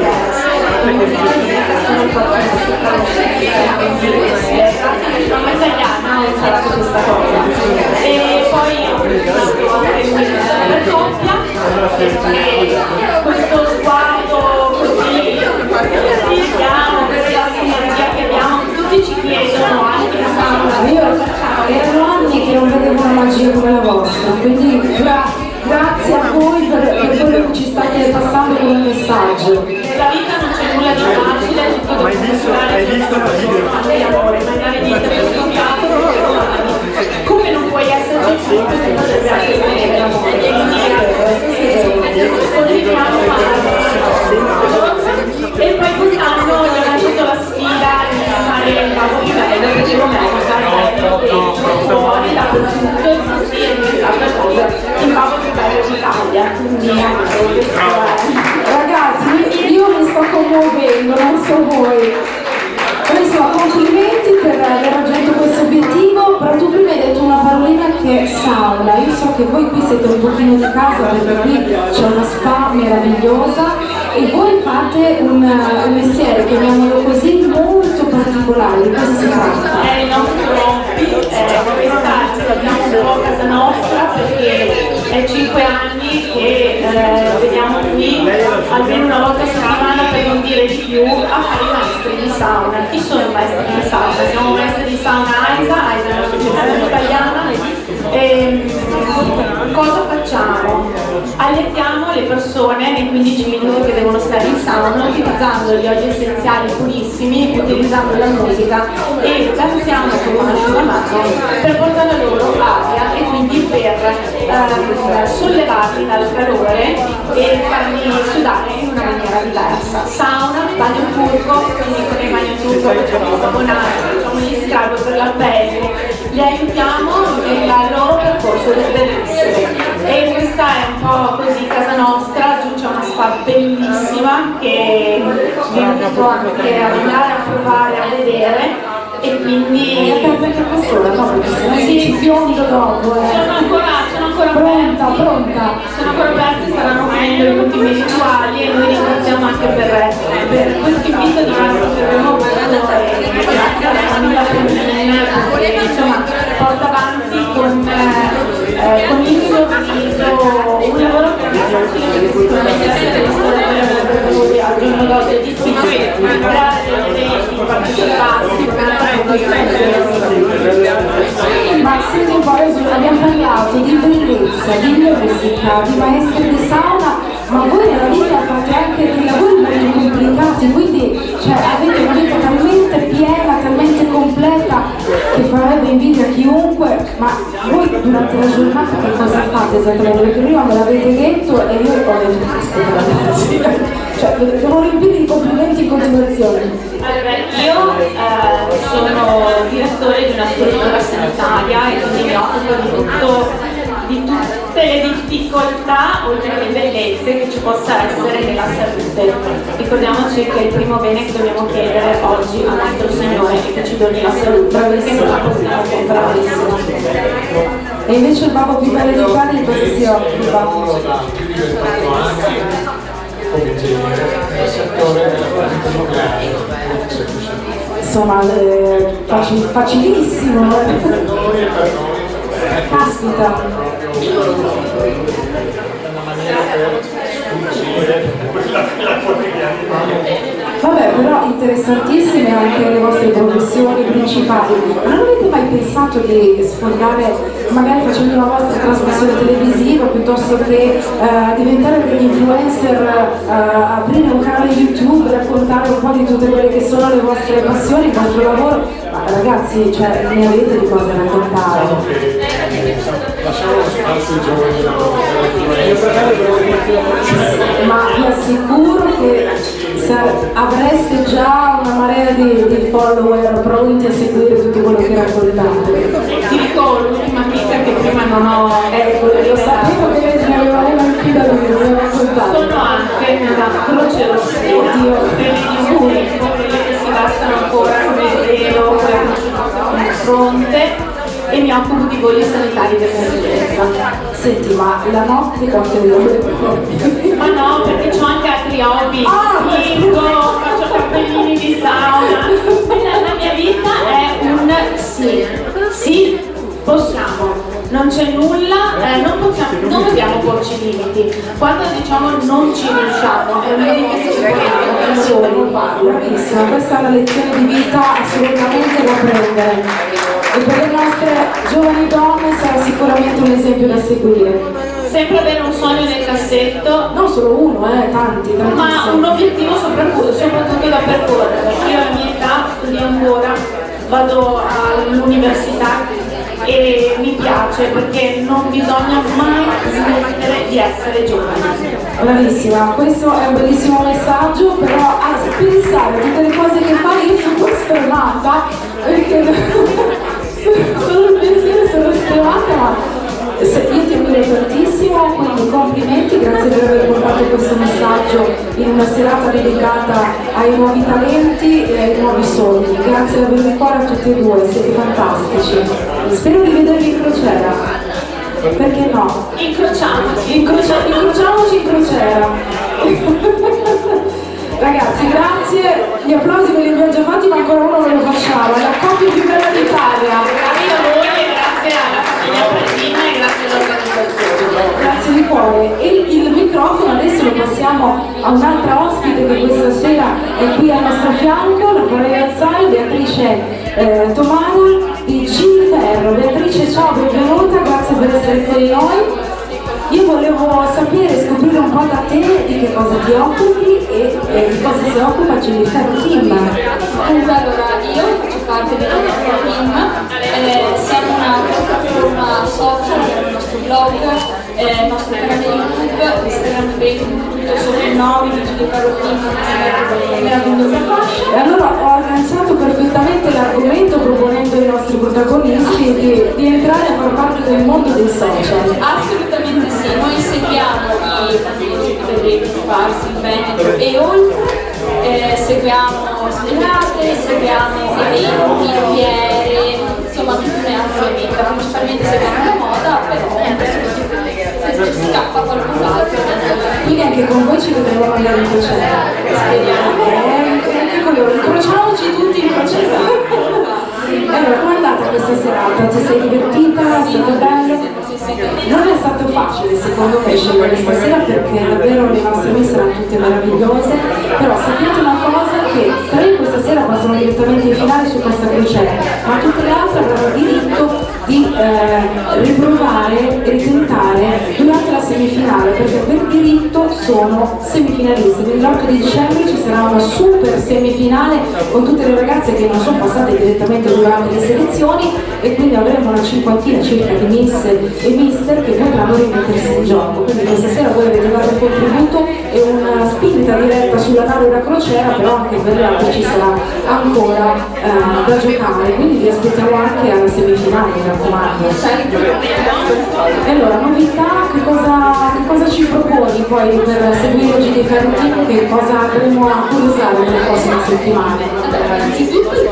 sono mamma italiana ho imparato questa cosa e poi ho preso anche una coppia e questo sguardo così piano, questa sinergia che abbiamo, tutti ci chiedono anche Erano anni che non vedevo una magia come la vostra, quindi grazie a voi per quello che ci state passando come messaggio. Nella vita non c'è nulla di facile, tutto deve funzionare. Hai visto la video? Magari dite per scontato, come non puoi esserci sempre se non deve essere l'amore. Quindi continuiamo a farlo. E poi quest'anno ho lanciato la sfida di fare il babbo più bello, perché non è fuori dappertutto e così è diventata poi il babbo più bello d'Italia. Quindi Ragazzi, io mi sto commuovendo, non so voi. Insomma, complimenti per aver raggiunto questo obiettivo, però tu prima hai detto una parolina che è sauna. Io so che voi qui siete un pochino di casa perché qui c'è una spa meravigliosa e voi fate un mestiere, chiamiamolo così, molto particolare. Di cosa si tratta? È il nostro hobby, questa abbiamo un po' a casa nostra perché è 5 anni che veniamo qui almeno una volta a settimana per non dire di più, a fare i maestri di sauna. Chi sono i maestri di sauna? Siamo maestri di sauna AISA è un'associazione italiana. Cosa facciamo? Alletiamo le persone nei 15 minuti che devono stare in sauna utilizzando gli oli essenziali purissimi, utilizzando la musica e danziamo con un asciugamano per portare loro aria e quindi per sollevarli dal calore e farli sudare in una maniera diversa. Sauna, bagno turco, quindi con il bagno turco facciamo il sabonato, facciamo gli scrub per la pelle, li aiutiamo nel loro percorso del benessere. E questa è un po' così casa nostra, giù c'è una spa bellissima che vi invito anche a andare a provare a vedere. E quindi è aperta anche quest'ora, no? Perché se no si biondo dopo. Sono ancora pronta. Sono ancora aperte, staranno finendo gli ultimi rituali e noi ringraziamo anche per questo invito di Marco che abbiamo avuto e grazie alla famiglia Pennine perché insomma porta avanti con il sorriso un lavoro che non è facile perché sicuramente essere ristoratore per voi al giorno d'oggi è difficile creare dei eventi, partecipare. Ma senti un po', abbiamo parlato di bellezza, di musica, di maestri di sauna, ma voi nella vita fate anche dei lavori molto complicati, quindi avete una vita talmente piena, talmente completa che farebbe invidia a chiunque, ma voi durante la giornata che cosa fate esattamente? Perché prima me l'avete detto e io ho detto ragazzi. Devo riempire i complimenti in continuazione. Allora, io sono direttore di una struttura sanitaria e quindi mi occupo di tutte le difficoltà oltre che bellezze che ci possa essere nella salute. Ricordiamoci che il primo bene che dobbiamo chiedere oggi al nostro Signore è che ci doni la salute, perché non la possiamo comprare. E invece il babbo più bello di Bari cosa si occupa? Come ingegnere nel settore della fisica nucleare. Insomma, facilissimo. Per noi. Caspita. Una maniera per sfuggire quella quotidianità. Vabbè, però interessantissime anche le vostre professioni principali. Ma non avete mai pensato di sfogare, magari facendo una vostra trasmissione televisiva, piuttosto che diventare degli influencer, aprire un canale YouTube, raccontare un po' di tutte quelle che sono le vostre passioni, il vostro lavoro? Ma ragazzi, ne avete di cosa raccontare. Lasciamo lo spazio ai giovani Ma vi assicuro che avreste già una marea di follower pronti a seguire tutto quello che raccontate. Ti dico l'ultima chicca che prima non ho lo sapevo che lei ne aveva una in più da lui, raccontato. sono anche una croce rossina per gli unici, quelli che si lasciano ancora come velo, con la croce rossa come fronte e mi occupo di voli sanitari d'emergenza. Senti, ma la notte quante ore? Ma no, perché ho anche altri hobby, dico, faccio cappellini di sauna. La mia vita è un sì, possiamo. Non c'è nulla, non dobbiamo porci limiti. Quando diciamo non ci riusciamo, è un limite che ci poniamo da soli. Bravissima, questa è una lezione di vita assolutamente da prendere. E per le nostre giovani donne sarà sicuramente un esempio da seguire. Sempre avere un sogno nel cassetto, Non solo uno, tanti. ma un obiettivo soprattutto da percorrere. Io alla mia età studio ancora, vado all'università e mi piace perché non bisogna mai smettere di essere giovani. Bravissima, questo è un bellissimo messaggio, però a pensare a tutte le cose che fai, io sono stremata, perché solo il pensiero sono stremata, ma io ti ammiro tantissimo, quindi complimenti, grazie per aver portato questo messaggio in una serata dedicata ai nuovi talenti e ai nuovi sogni. Grazie di avermi qua a tutti e due, siete fantastici. Spero di vedervi in crociera. Perché no? Incrociamoci. Incrociamoci in crociera. Ragazzi, grazie. Gli applausi ve li abbiamo già fatti, ma ancora uno ve lo facciamo. È la coppia più bella d'Italia. Grazie a voi e grazie alla famiglia Pennina e grazie all'organizzazione. Grazie di cuore. E il microfono adesso lo passiamo a un'altra ospite che questa sera Tomara di Gilberto. Beatrice, ciao, benvenuta, grazie per essere con noi. Io volevo sapere, scoprire un po' da te di che cosa ti occupi e di cosa si occupa Gilberto Team. Allora, io faccio parte del nostro team, siamo una social, abbiamo il nostro blog, il nostro canale YouTube, Instagram, Facebook, tutto sotto il nome di Gilberto Team, meravigliosa fascia. E allora ho agganciato perfettamente l'argomento proponendo ai nostri protagonisti di entrare a far parte del mondo dei social. Assolutamente sì, noi seguiamo i bambini delle farsi in Veneto e oltre, seguiamo sfilate, seguiamo eventi, fiere, insomma tutte le altre eventi, principalmente seguiamo la moda, però se ci scappa qualcos'altro. Quindi anche con voi ci vedremo magari in crociera. Anche con loro, incrociamoci tutti in crociera. Allora, com'è andata questa serata? Ti sei divertita? È stato bello? Non è stato facile secondo me scegliere stasera perché davvero le nostre messe erano tutte meravigliose, però sapete una cosa, che 3 questa sera passano direttamente in finale su questa crociera, ma tutte le altre avranno diritto di riprovare e tentare durante la semifinale, perché per diritto sono semifinaliste. Quindi l'8 di dicembre ci sarà una super semifinale con tutte le ragazze che non sono passate direttamente durante le selezioni, e quindi avremo una 50ina circa di miss e mister che potranno rimettersi in gioco. Quindi questa sera voi avete dato un contributo e una spinta diretta sulla nave da crociera, però anche per le altre ci sarà ancora da giocare, quindi vi aspettiamo anche alla semifinale, mi raccomando. E allora, novità, che cosa ci proponi poi per seguire GD Team, che cosa avremo a curiosare nelle prossime settimane? Innanzitutto il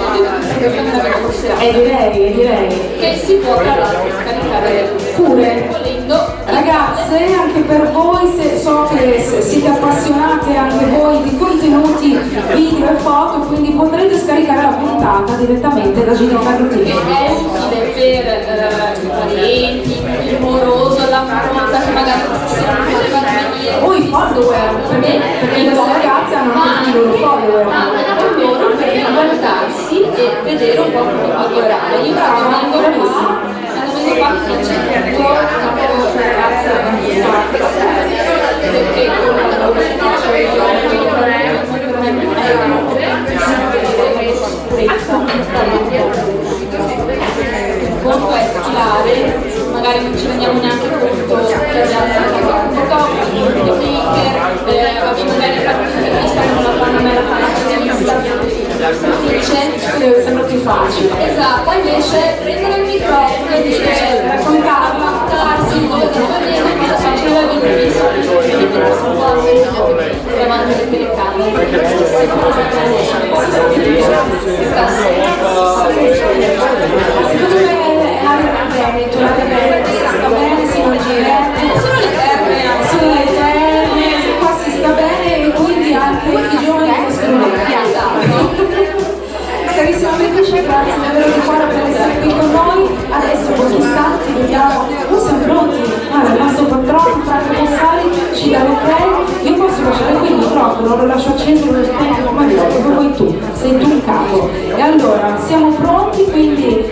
direi che si può tra l'altro scaricare pure. volendo. Ragazze, anche per voi, so che siete appassionate anche voi di contenuti video e foto, quindi potrete scaricare la puntata direttamente da GD Che è utile per i parenti, il moroso, l'amorosa che magari questa sera non poteva venire. o i follower, perché queste ragazze hanno anche i loro follower. Per loro per guardarsi e vedere un po' come migliorare. Io vengo qua faccio tutto una ragazza perché con la loro faccio il conto è stilare, magari non ci rendiamo neanche conto che abbiamo un fotografo, un videomaker, abbiamo bene fatto un'intervista con la Panamera Panacciolista, Sembra più facile. esatto, invece prendere il microfono e dire raccontarsi dove viene, cosa faccio la vita di solito, davanti alle telecamere. Secondo me è l'aria Veneto, si sta bene, si mangia bene, sono le terme, qua si sta bene, e quindi anche i giovani che sono carissima Beatrice, grazie davvero di cuore per essere qui con noi. Adesso pochi istanti vediamo, siamo pronti. Il nostro patrono Franco Bossari ci dà l'ok. Io posso lasciare qui il microfono, lo lascio acceso, lo spengo come vuoi tu, sei tu in capo. E allora siamo pronti, quindi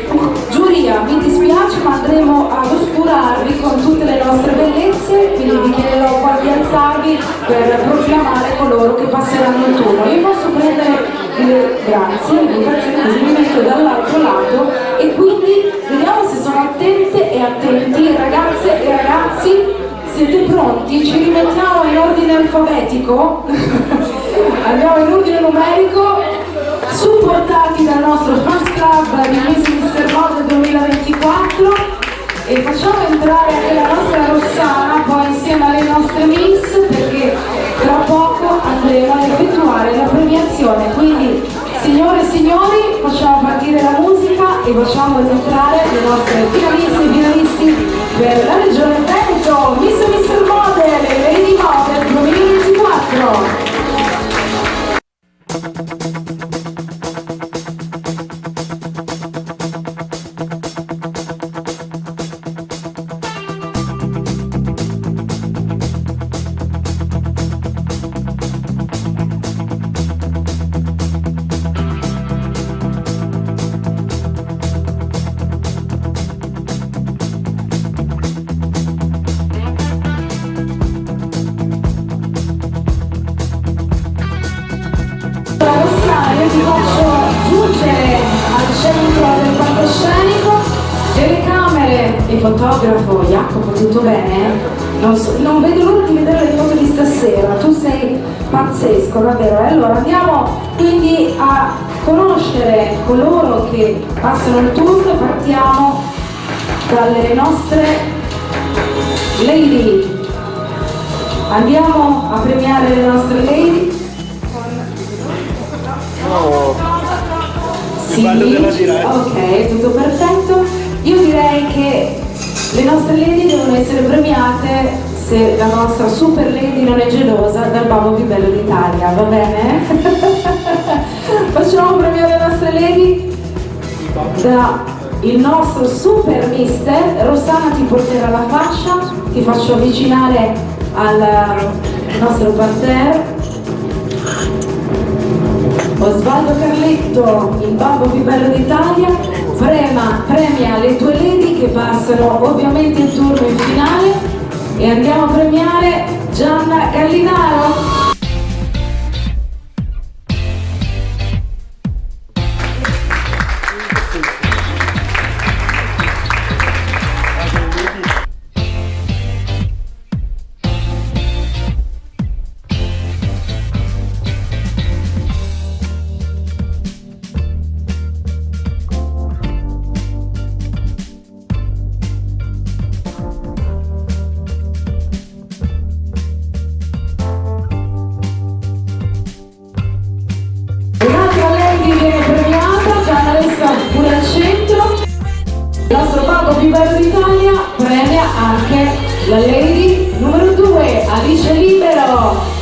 giuria, mi dispiace ma andremo ad oscurarvi con tutte le nostre bellezze, quindi vi chiederò poi di alzarvi per proclamare coloro che passeranno il turno. Io posso prendere grazie, così mi metto dall'altro lato e quindi vediamo se sono attente e attenti. Ragazze e ragazzi, siete pronti? Ci rimettiamo in ordine alfabetico? Andiamo in ordine numerico, supportati dal nostro First Club di Miss Mr. Model 2024, e facciamo entrare anche la nostra Rossana poi insieme alle nostre Miss, perché tra poco andremo ad effettuare la premiazione. Quindi signore e signori, facciamo partire la musica e facciamo entrare le nostre finaliste e finalisti per la regione Veneto, Miss e Mr. Model e Lady Model 2024. giungere al centro del palcoscenico. Telecamere e fotografo Jacopo, tutto bene? Non vedo l'ora di vedere le foto di stasera, tu sei pazzesco, davvero. Allora andiamo quindi a conoscere coloro che passano il turno e partiamo dalle nostre lady. Andiamo a premiare le nostre lady. Sì, ok, tutto perfetto. Io direi che le nostre lady devono essere premiate, se la nostra super lady non è gelosa, dal babbo più bello d'Italia, va bene? Facciamo premiare le nostre lady da il nostro super mister. Rossana ti porterà la fascia, ti faccio avvicinare al nostro parterre. Osvaldo Carletto, il babbo più bello d'Italia, premia le tue lady che passano ovviamente il turno in finale, e andiamo a premiare Gianna Gallinaro. Il nostro babbo più bello d'Italia premia anche la lady numero 2, Alice Libero.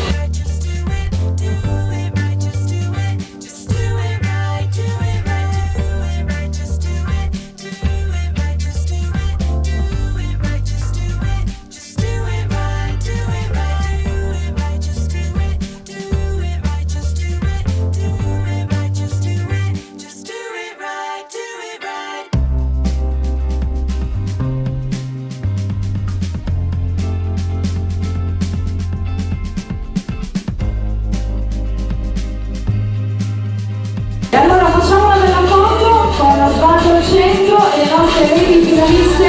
E allora facciamo una bella foto con lo sguardo al centro e le nostre lady finaliste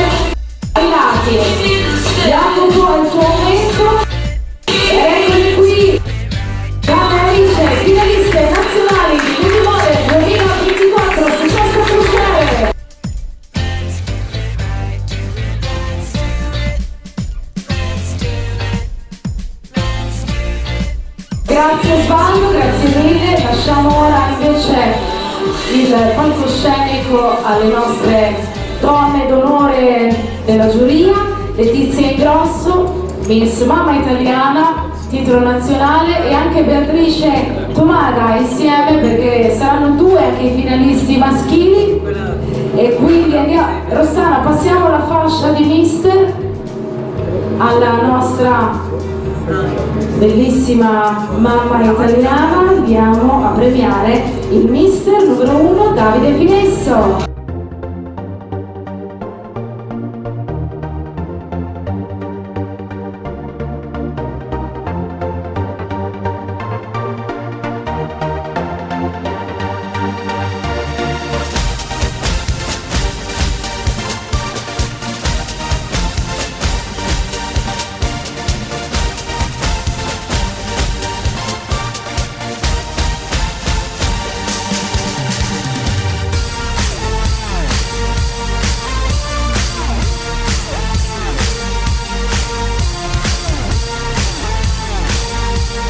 arrivati. Jacopo al tuo momento. E eccoli qui. Grande Alice, finaliste nazionali di Unimore 2024, successo cruciale. Grazie Osvaldo, grazie mille. Lasciamo ora invece il palcoscenico alle nostre donne d'onore della giuria. Letizia Ingrosso, Miss Mamma Italiana, titolo nazionale, e anche Beatrice Tomada insieme, perché saranno due anche i finalisti maschili. E quindi andiamo. Rossana, passiamo la fascia di mister alla nostra bellissima mamma italiana. Andiamo a premiare il mister numero 1, Davide Finesso.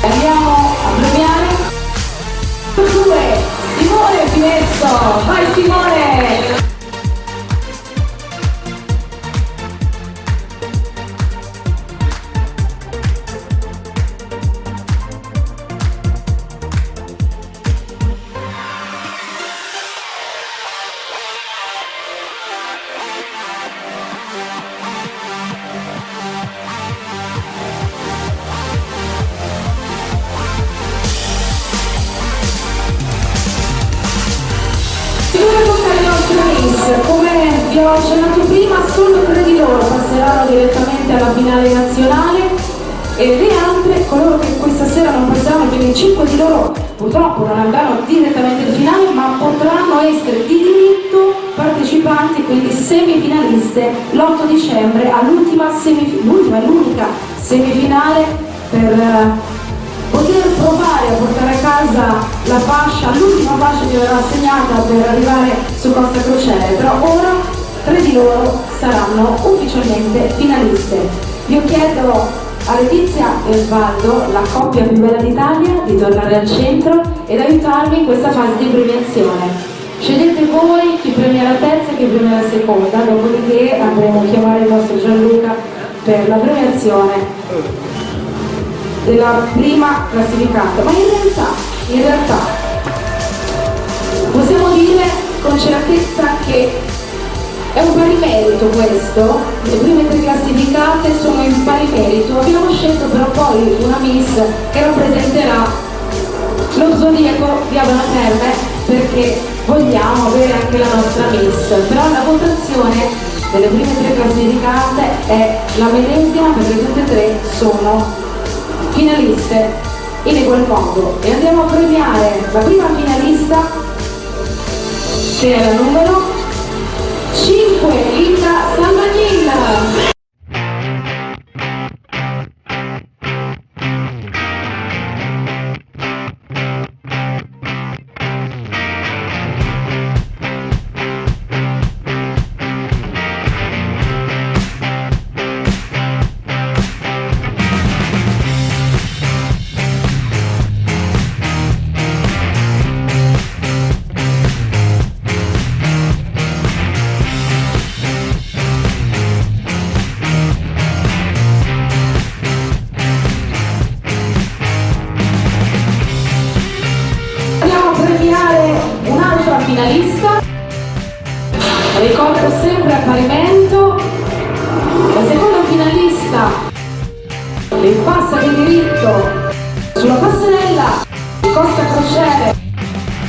Andiamo a premiare 2, Simone Finesso. Vai Simone! Come vi ho accennato prima, solo 3 di loro passeranno direttamente alla finale nazionale, e le altre, coloro che questa sera non passeranno, quindi 5 di loro purtroppo non andranno direttamente in finale, ma potranno essere di diritto partecipanti, quindi semifinaliste, l'8 dicembre l'ultima e l'unica semifinale per poter provare a portare a casa la fascia, l'ultima fascia che verrà assegnata per arrivare su Costa Crociere. Però ora 3 di loro saranno ufficialmente finaliste. Io chiedo a Letizia e Osvaldo, la coppia più bella d'Italia, di tornare al centro ed aiutarmi in questa fase di premiazione. Scegliete voi chi premia la terza e chi premia la seconda, dopodiché andremo a chiamare il nostro Gianluca per la premiazione della prima classificata. Ma in realtà possiamo dire con certezza che è un pari merito questo, le prime 3 classificate sono in pari merito. Abbiamo scelto però poi una Miss che rappresenterà lo zodiaco di Abano Terme, perché vogliamo avere anche la nostra Miss, però la votazione delle prime 3 classificate è la medesima perché tutte e 3 sono finaliste in egual modo. E andiamo a premiare la prima finalista, che è la numero 5, Linda Salvagnilla. Finalista, ricordo sempre a parimento. La seconda finalista le passa di diritto sulla passerella Costa Crociere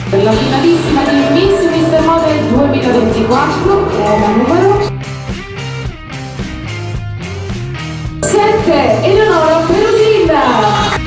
per la finalissima di Miss Mister Model 2024, è la numero 7, Eleonora Perusilla.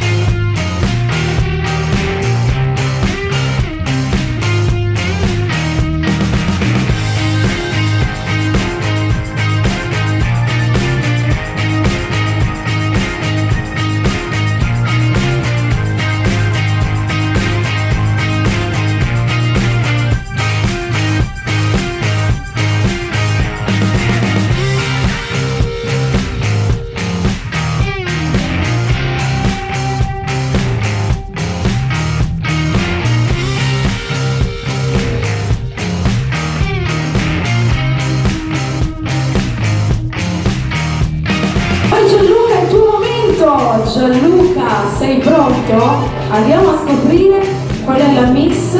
Gianluca, sei pronto? Andiamo a scoprire qual è la Miss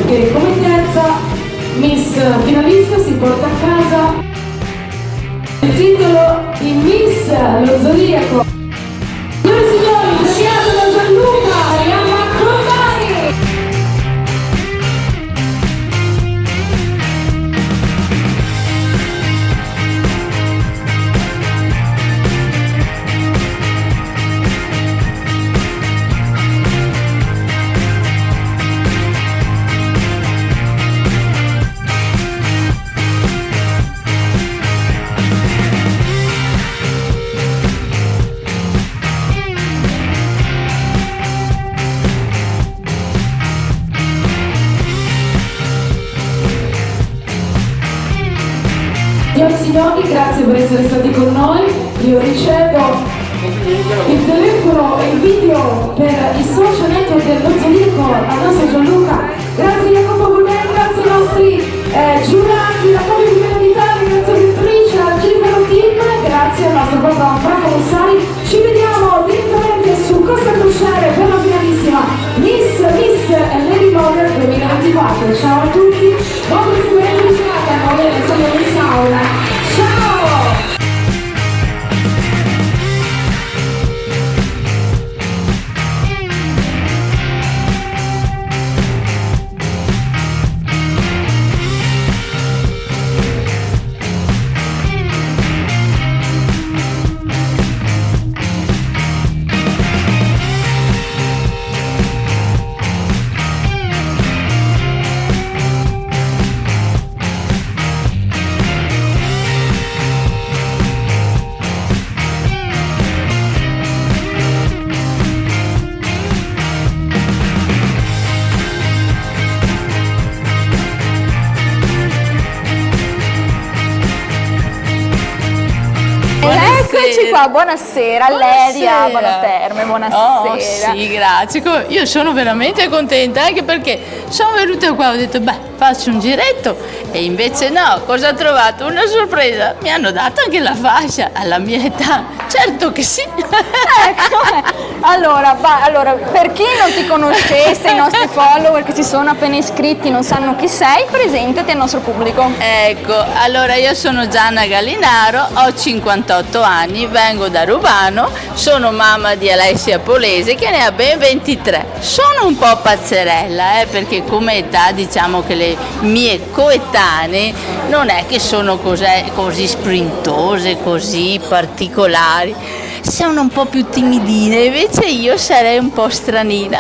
che come terza Miss finalista si porta a casa il titolo di Miss lo Zodiaco. Signore e signori, premiato da Gianluca, Arianna Cordani. Signore e signori, grazie per essere stati con noi. Io ricevo il telefono e il video per i social network dello Zodiaco al nostro Gianluca. Grazie Jacopo Gulè, grazie ai nostri giurati, la Coppia più bella d'Italia, grazie a Beatrice, al Gilbero Team, grazie al nostro papà Franco Rossari. Ci vediamo direttamente su Costa Crociere per la finalissima Miss e Lady Model 2024. Ciao a tutti, buon proseguimento di serata, noi siamo in sauna. Ciao! Eccoci qua, buonasera, lei a Abano Terme, buonasera. Oh sì, grazie. Io sono veramente contenta anche perché sono venuta qua, ho detto beh, faccio un giretto e invece no, cosa ho trovato? Una sorpresa, mi hanno dato anche la fascia alla mia età, certo che sì. Ecco, allora, per chi non ti conoscesse, i nostri follower che si sono appena iscritti non sanno chi sei, presentati al nostro pubblico. Ecco, allora io sono Gianna Gallinaro, ho 58 anni, vengo da Rubano, sono mamma di Alessia Polese che ne ha ben 23. Sono un po' pazzerella, perché come età diciamo che le mie coetanee non è che sono così sprintose, così particolari. Sono un po' più timidine, invece io sarei un po' stranina.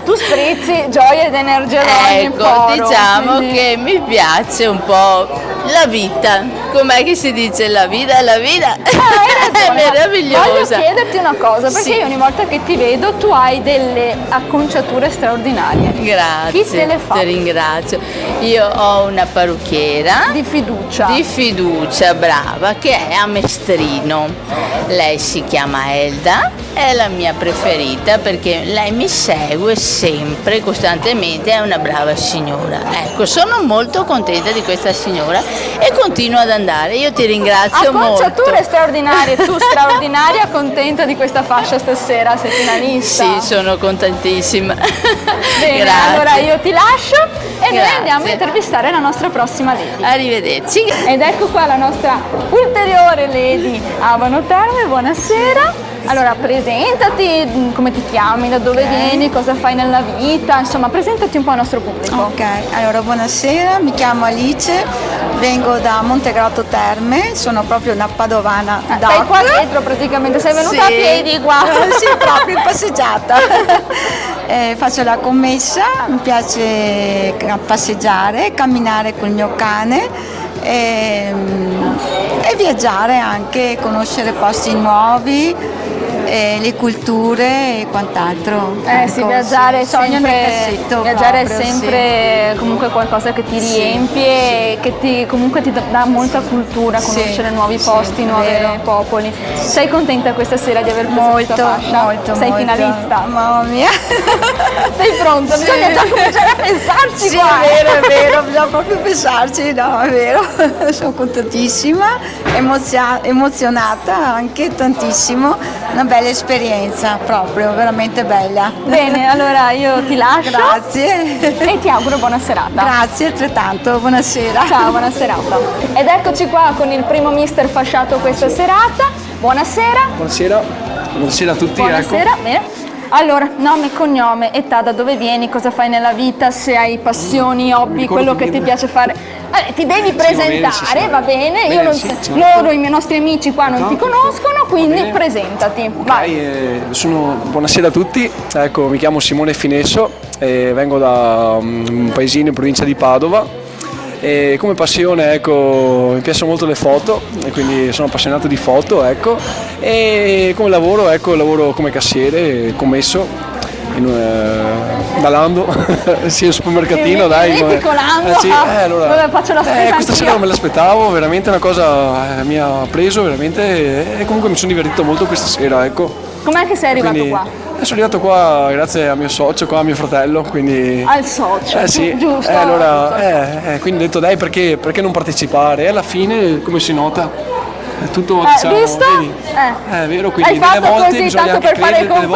Tu sprizzi gioia ed energia da ogni Ecco, poro, diciamo quindi... che mi piace un po' la vita. Com'è che si dice la vita? La vita è meravigliosa. Voglio chiederti una cosa, perché Sì. io ogni volta che ti vedo tu hai delle acconciature straordinarie. Grazie, Chi te le fa? ti ringrazio. Io ho una parrucchiera Di fiducia, brava, che è a Mestrino. Lei si chiama Elda, è la mia preferita perché lei mi segue sempre, costantemente, è una brava signora. Ecco, sono molto contenta di questa signora e continuo ad andare. Io ti ringrazio molto. acconciature straordinarie, tu straordinaria, contenta di questa fascia stasera, sei finalista. Sì, sono contentissima. Bene, Grazie. allora io ti lascio e noi Grazie. andiamo a intervistare la nostra prossima lady. Arrivederci. Ed ecco qua la nostra ulteriore lady Abano Terme, buonasera. Allora, presentati, come ti chiami, da dove vieni, cosa fai nella vita, insomma, presentati un po' al nostro pubblico. Ok, allora buonasera, mi chiamo Alice, vengo da Montegrotto Terme, sono proprio una padovana d'acqua. Sei qua dietro praticamente, sei venuta a piedi qua. Sì, proprio in passeggiata. Faccio la commessa, mi piace passeggiare, camminare col mio cane e viaggiare anche, conoscere posti nuovi, le culture e quant'altro. Sì, Ecco, viaggiare, sì, sogno nel sempre, cassetto viaggiare proprio, è sempre comunque qualcosa che ti riempie e che comunque ti dà molta cultura, conoscere nuovi posti, nuovi popoli. Sei contenta questa sera di aver preso questa fascia? Molto, Sei molto. finalista? Mamma mia! Sei pronta? Bisogna già cominciare a pensarci Sì, qua. è vero, bisogna proprio pensarci, no, è vero. Sono contentissima, emozionata anche tantissimo, una bella esperienza, proprio, veramente bella. Bene, allora io ti lascio. Grazie. E ti auguro buona serata. Grazie, altrettanto, buonasera. Ciao, buona serata. Ed eccoci qua con il primo mister fasciato questa serata. Buonasera. Buonasera, buonasera a tutti. Buonasera, bene. Allora, nome e cognome, età, da dove vieni, cosa fai nella vita, se hai passioni, hobby, quello che ti piace fare. Ti devi presentare, va bene? Io non, loro, i nostri amici qua non ti conoscono, quindi presentati. Vai. Buonasera a tutti, ecco, mi chiamo Simone Finesso e vengo da un paesino in provincia di Padova. E come passione, ecco, mi piacciono molto le foto e quindi sono appassionato di foto, ecco. E come lavoro, ecco, lavoro come cassiere, commesso da Lando, sì, al supermercatino, dai. Piccolando, sì, allora, faccio la spesa questa sera non me l'aspettavo, veramente una cosa mi ha preso veramente e comunque mi sono divertito molto questa sera, ecco. Com'è che sei arrivato qua? Sono arrivato qua grazie a mio socio, qua a mio fratello, quindi... Al socio, sì. giusto? Allora, quindi ho detto dai, perché non partecipare? E alla fine, come si nota, è tutto, diciamo, visto? vedi? È vero, quindi Hai fatto delle volte così bisogna tanto anche per fare credere, delle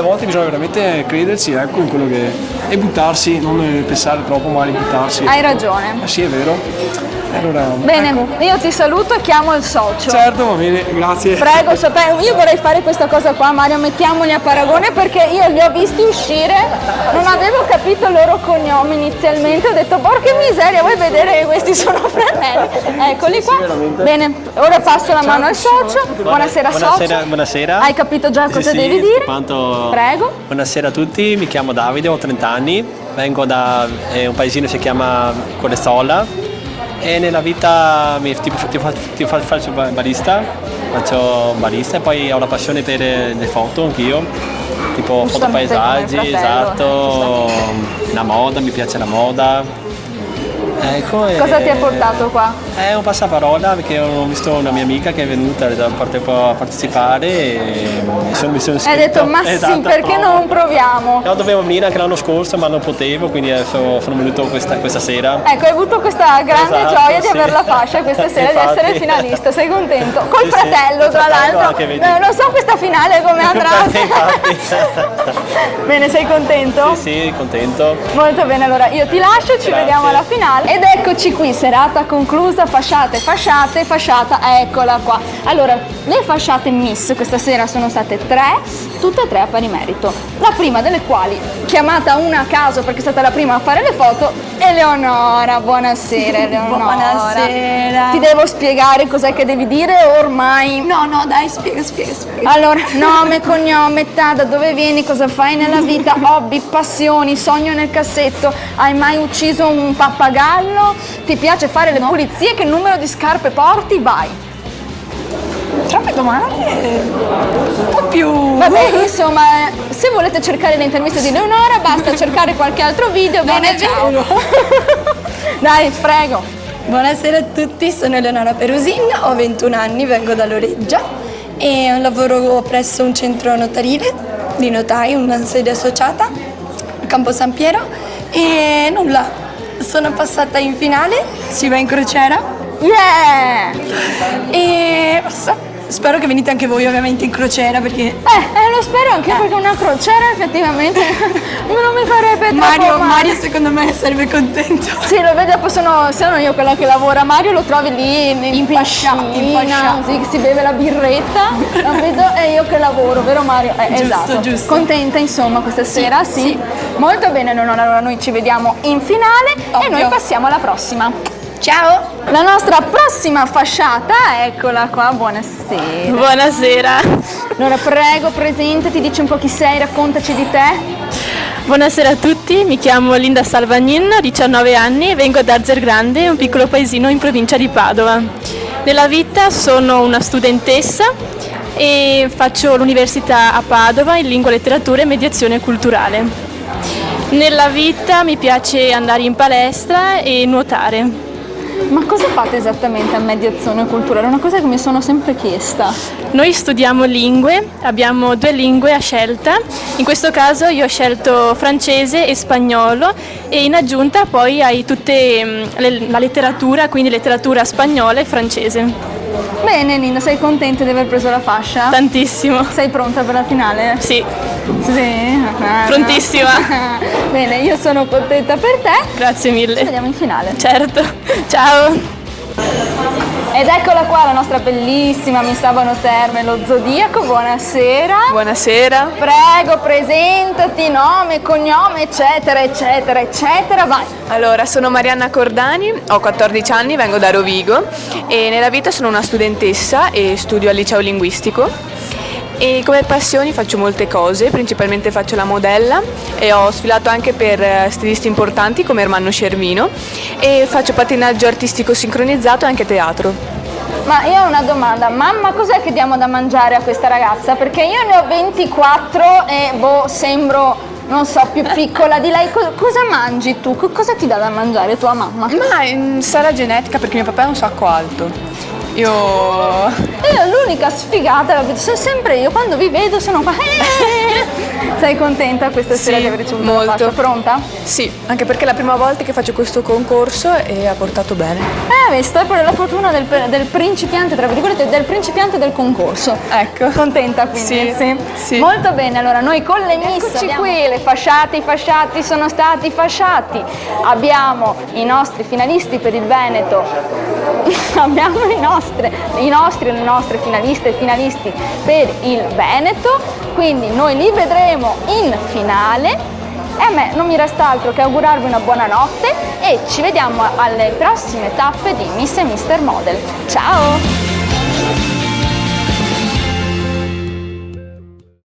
volte bisogna veramente crederci, ecco, in quello che... e buttarsi, non pensare troppo male, buttarsi. Hai ragione. Sì, è vero. Allora, bene, ecco. io ti saluto e chiamo il socio. Certo, va bene, grazie. Prego, io vorrei fare questa cosa qua, Mario, mettiamoli a paragone perché io li ho visti uscire, non avevo capito il loro cognome inizialmente, ho detto porca miseria, vuoi vedere che questi sono fratelli? Eccoli qua. Bene, ora passo la mano al socio. Buonasera socio. Buonasera. Hai capito già cosa devi dire? Prego. Buonasera a tutti, mi chiamo Davide, ho 30 anni, vengo da un paesino che si chiama Colestola. E nella vita faccio barista e poi ho la passione per le foto anch'io, tipo fotopaesaggi, esatto, la moda, mi piace la moda Ecco, Cosa ti ha portato qua? È un passaparola perché ho visto una mia amica che è venuta da a partecipare e mi sono iscritto. Hai detto, ma sì, Esatto, perché non proviamo? Io dovevo venire anche l'anno scorso ma non potevo, quindi adesso sono venuto questa sera. Ecco, hai avuto questa grande Esatto, gioia di sì. avere la fascia questa sera, Infatti. di essere finalista, sei contento? Col Sì, fratello, col tra fratello l'altro. anche, vedi. Non so questa finale come andrà. Bene, sei contento? Sì, contento. Molto bene, allora io ti lascio, ci Grazie. vediamo alla finale. Ed eccoci qui, serata conclusa, fasciata, eccola qua. Allora, le fasciate miss questa sera sono state 3, tutte e 3 a pari merito. La prima delle quali, chiamata una a caso perché è stata la prima a fare le foto, Eleonora. Buonasera Eleonora. Buonasera. Ti devo spiegare cos'è che devi dire ormai? No, dai, spiega. Allora, nome, cognome, età, da dove vieni, cosa fai nella vita, hobby, passioni, sogno nel cassetto, hai mai ucciso un pappagallo, ti piace fare le pulizie, che numero di scarpe porti, vai. Troppe domande. Un po' più. Vabbè, insomma, se volete cercare le interviste di Eleonora, basta cercare qualche altro video. Non è vero. Dai, prego. Buonasera a tutti, sono Eleonora Perusin, ho 21 anni, vengo da Loreggia e lavoro presso un centro notarile di notai, una sede associata a Campo San Piero e nulla, sono passata in finale, si va in crociera. Yeah! E basta. Spero che venite anche voi ovviamente in crociera perché... lo spero anche perché una crociera effettivamente non mi farebbe troppo male. Mario secondo me sarebbe contento. Sì, lo vedi, sono io quella che lavora. Mario lo trovi lì in piscina, così, si beve la birretta, lo vedo, e io che lavoro, vero Mario? Esatto. Giusto. Contenta insomma questa sera? Sì. Molto bene, allora noi ci vediamo in finale e noi passiamo alla prossima. Ciao! La nostra prossima fasciata, eccola qua, buonasera. Buonasera. Allora prego, presentati, dici un po' chi sei, raccontaci di te. Buonasera a tutti, mi chiamo Linda Salvagnin, ho 19 anni e vengo da Arzergrande, un piccolo paesino in provincia di Padova. Nella vita sono una studentessa e faccio l'università a Padova in lingua, letteratura e mediazione culturale. Nella vita mi piace andare in palestra e nuotare. Ma cosa fate esattamente a mediazione culturale? È una cosa che mi sono sempre chiesta. Noi studiamo lingue, abbiamo 2 lingue a scelta, in questo caso io ho scelto francese e spagnolo e in aggiunta poi hai tutte la letteratura, quindi letteratura spagnola e francese. Bene Linda, sei contenta di aver preso la fascia? Tantissimo. Sei pronta per la finale? Sì. Sì? Prontissima. Bene, io sono contenta per te. Grazie mille. Ci vediamo in finale. Certo. Ciao. Ed eccola qua la nostra bellissima Miss Abano Terme, lo Zodiaco, buonasera. Buonasera. Prego, presentati, nome, cognome, eccetera, eccetera, eccetera, vai. Allora, sono Marianna Cordani, ho 14 anni, vengo da Rovigo e nella vita sono una studentessa e studio al liceo linguistico. E come passioni faccio molte cose, principalmente faccio la modella e ho sfilato anche per stilisti importanti come Ermanno Scervino e faccio pattinaggio artistico sincronizzato e anche teatro. Ma io ho una domanda, mamma cos'è che diamo da mangiare a questa ragazza? Perché io ne ho 24 e sembro, non so, più piccola di lei. Cosa mangi tu? Cosa ti dà da mangiare tua mamma? Ma sarà genetica perché mio papà è un sacco alto. Io l'unica sfigata, sono sempre io, quando vi vedo sono qua. Sei contenta questa sera di aver ricevuto la fascia? Pronta? Sì, anche perché è la prima volta che faccio questo concorso e ha portato bene. Questa è pure la fortuna del principiante, tra virgolette, del principiante del concorso. Ecco. Contenta quindi? Sì. Molto bene, allora noi con le miss eccoci qui, le fasciate, i fasciati sono stati fasciati. Abbiamo i nostri finalisti per il Veneto. Abbiamo le nostre finaliste e finalisti per il Veneto, quindi noi li vedremo in finale e a me non mi resta altro che augurarvi una buona notte e ci vediamo alle prossime tappe di Miss e Mister Model. Ciao!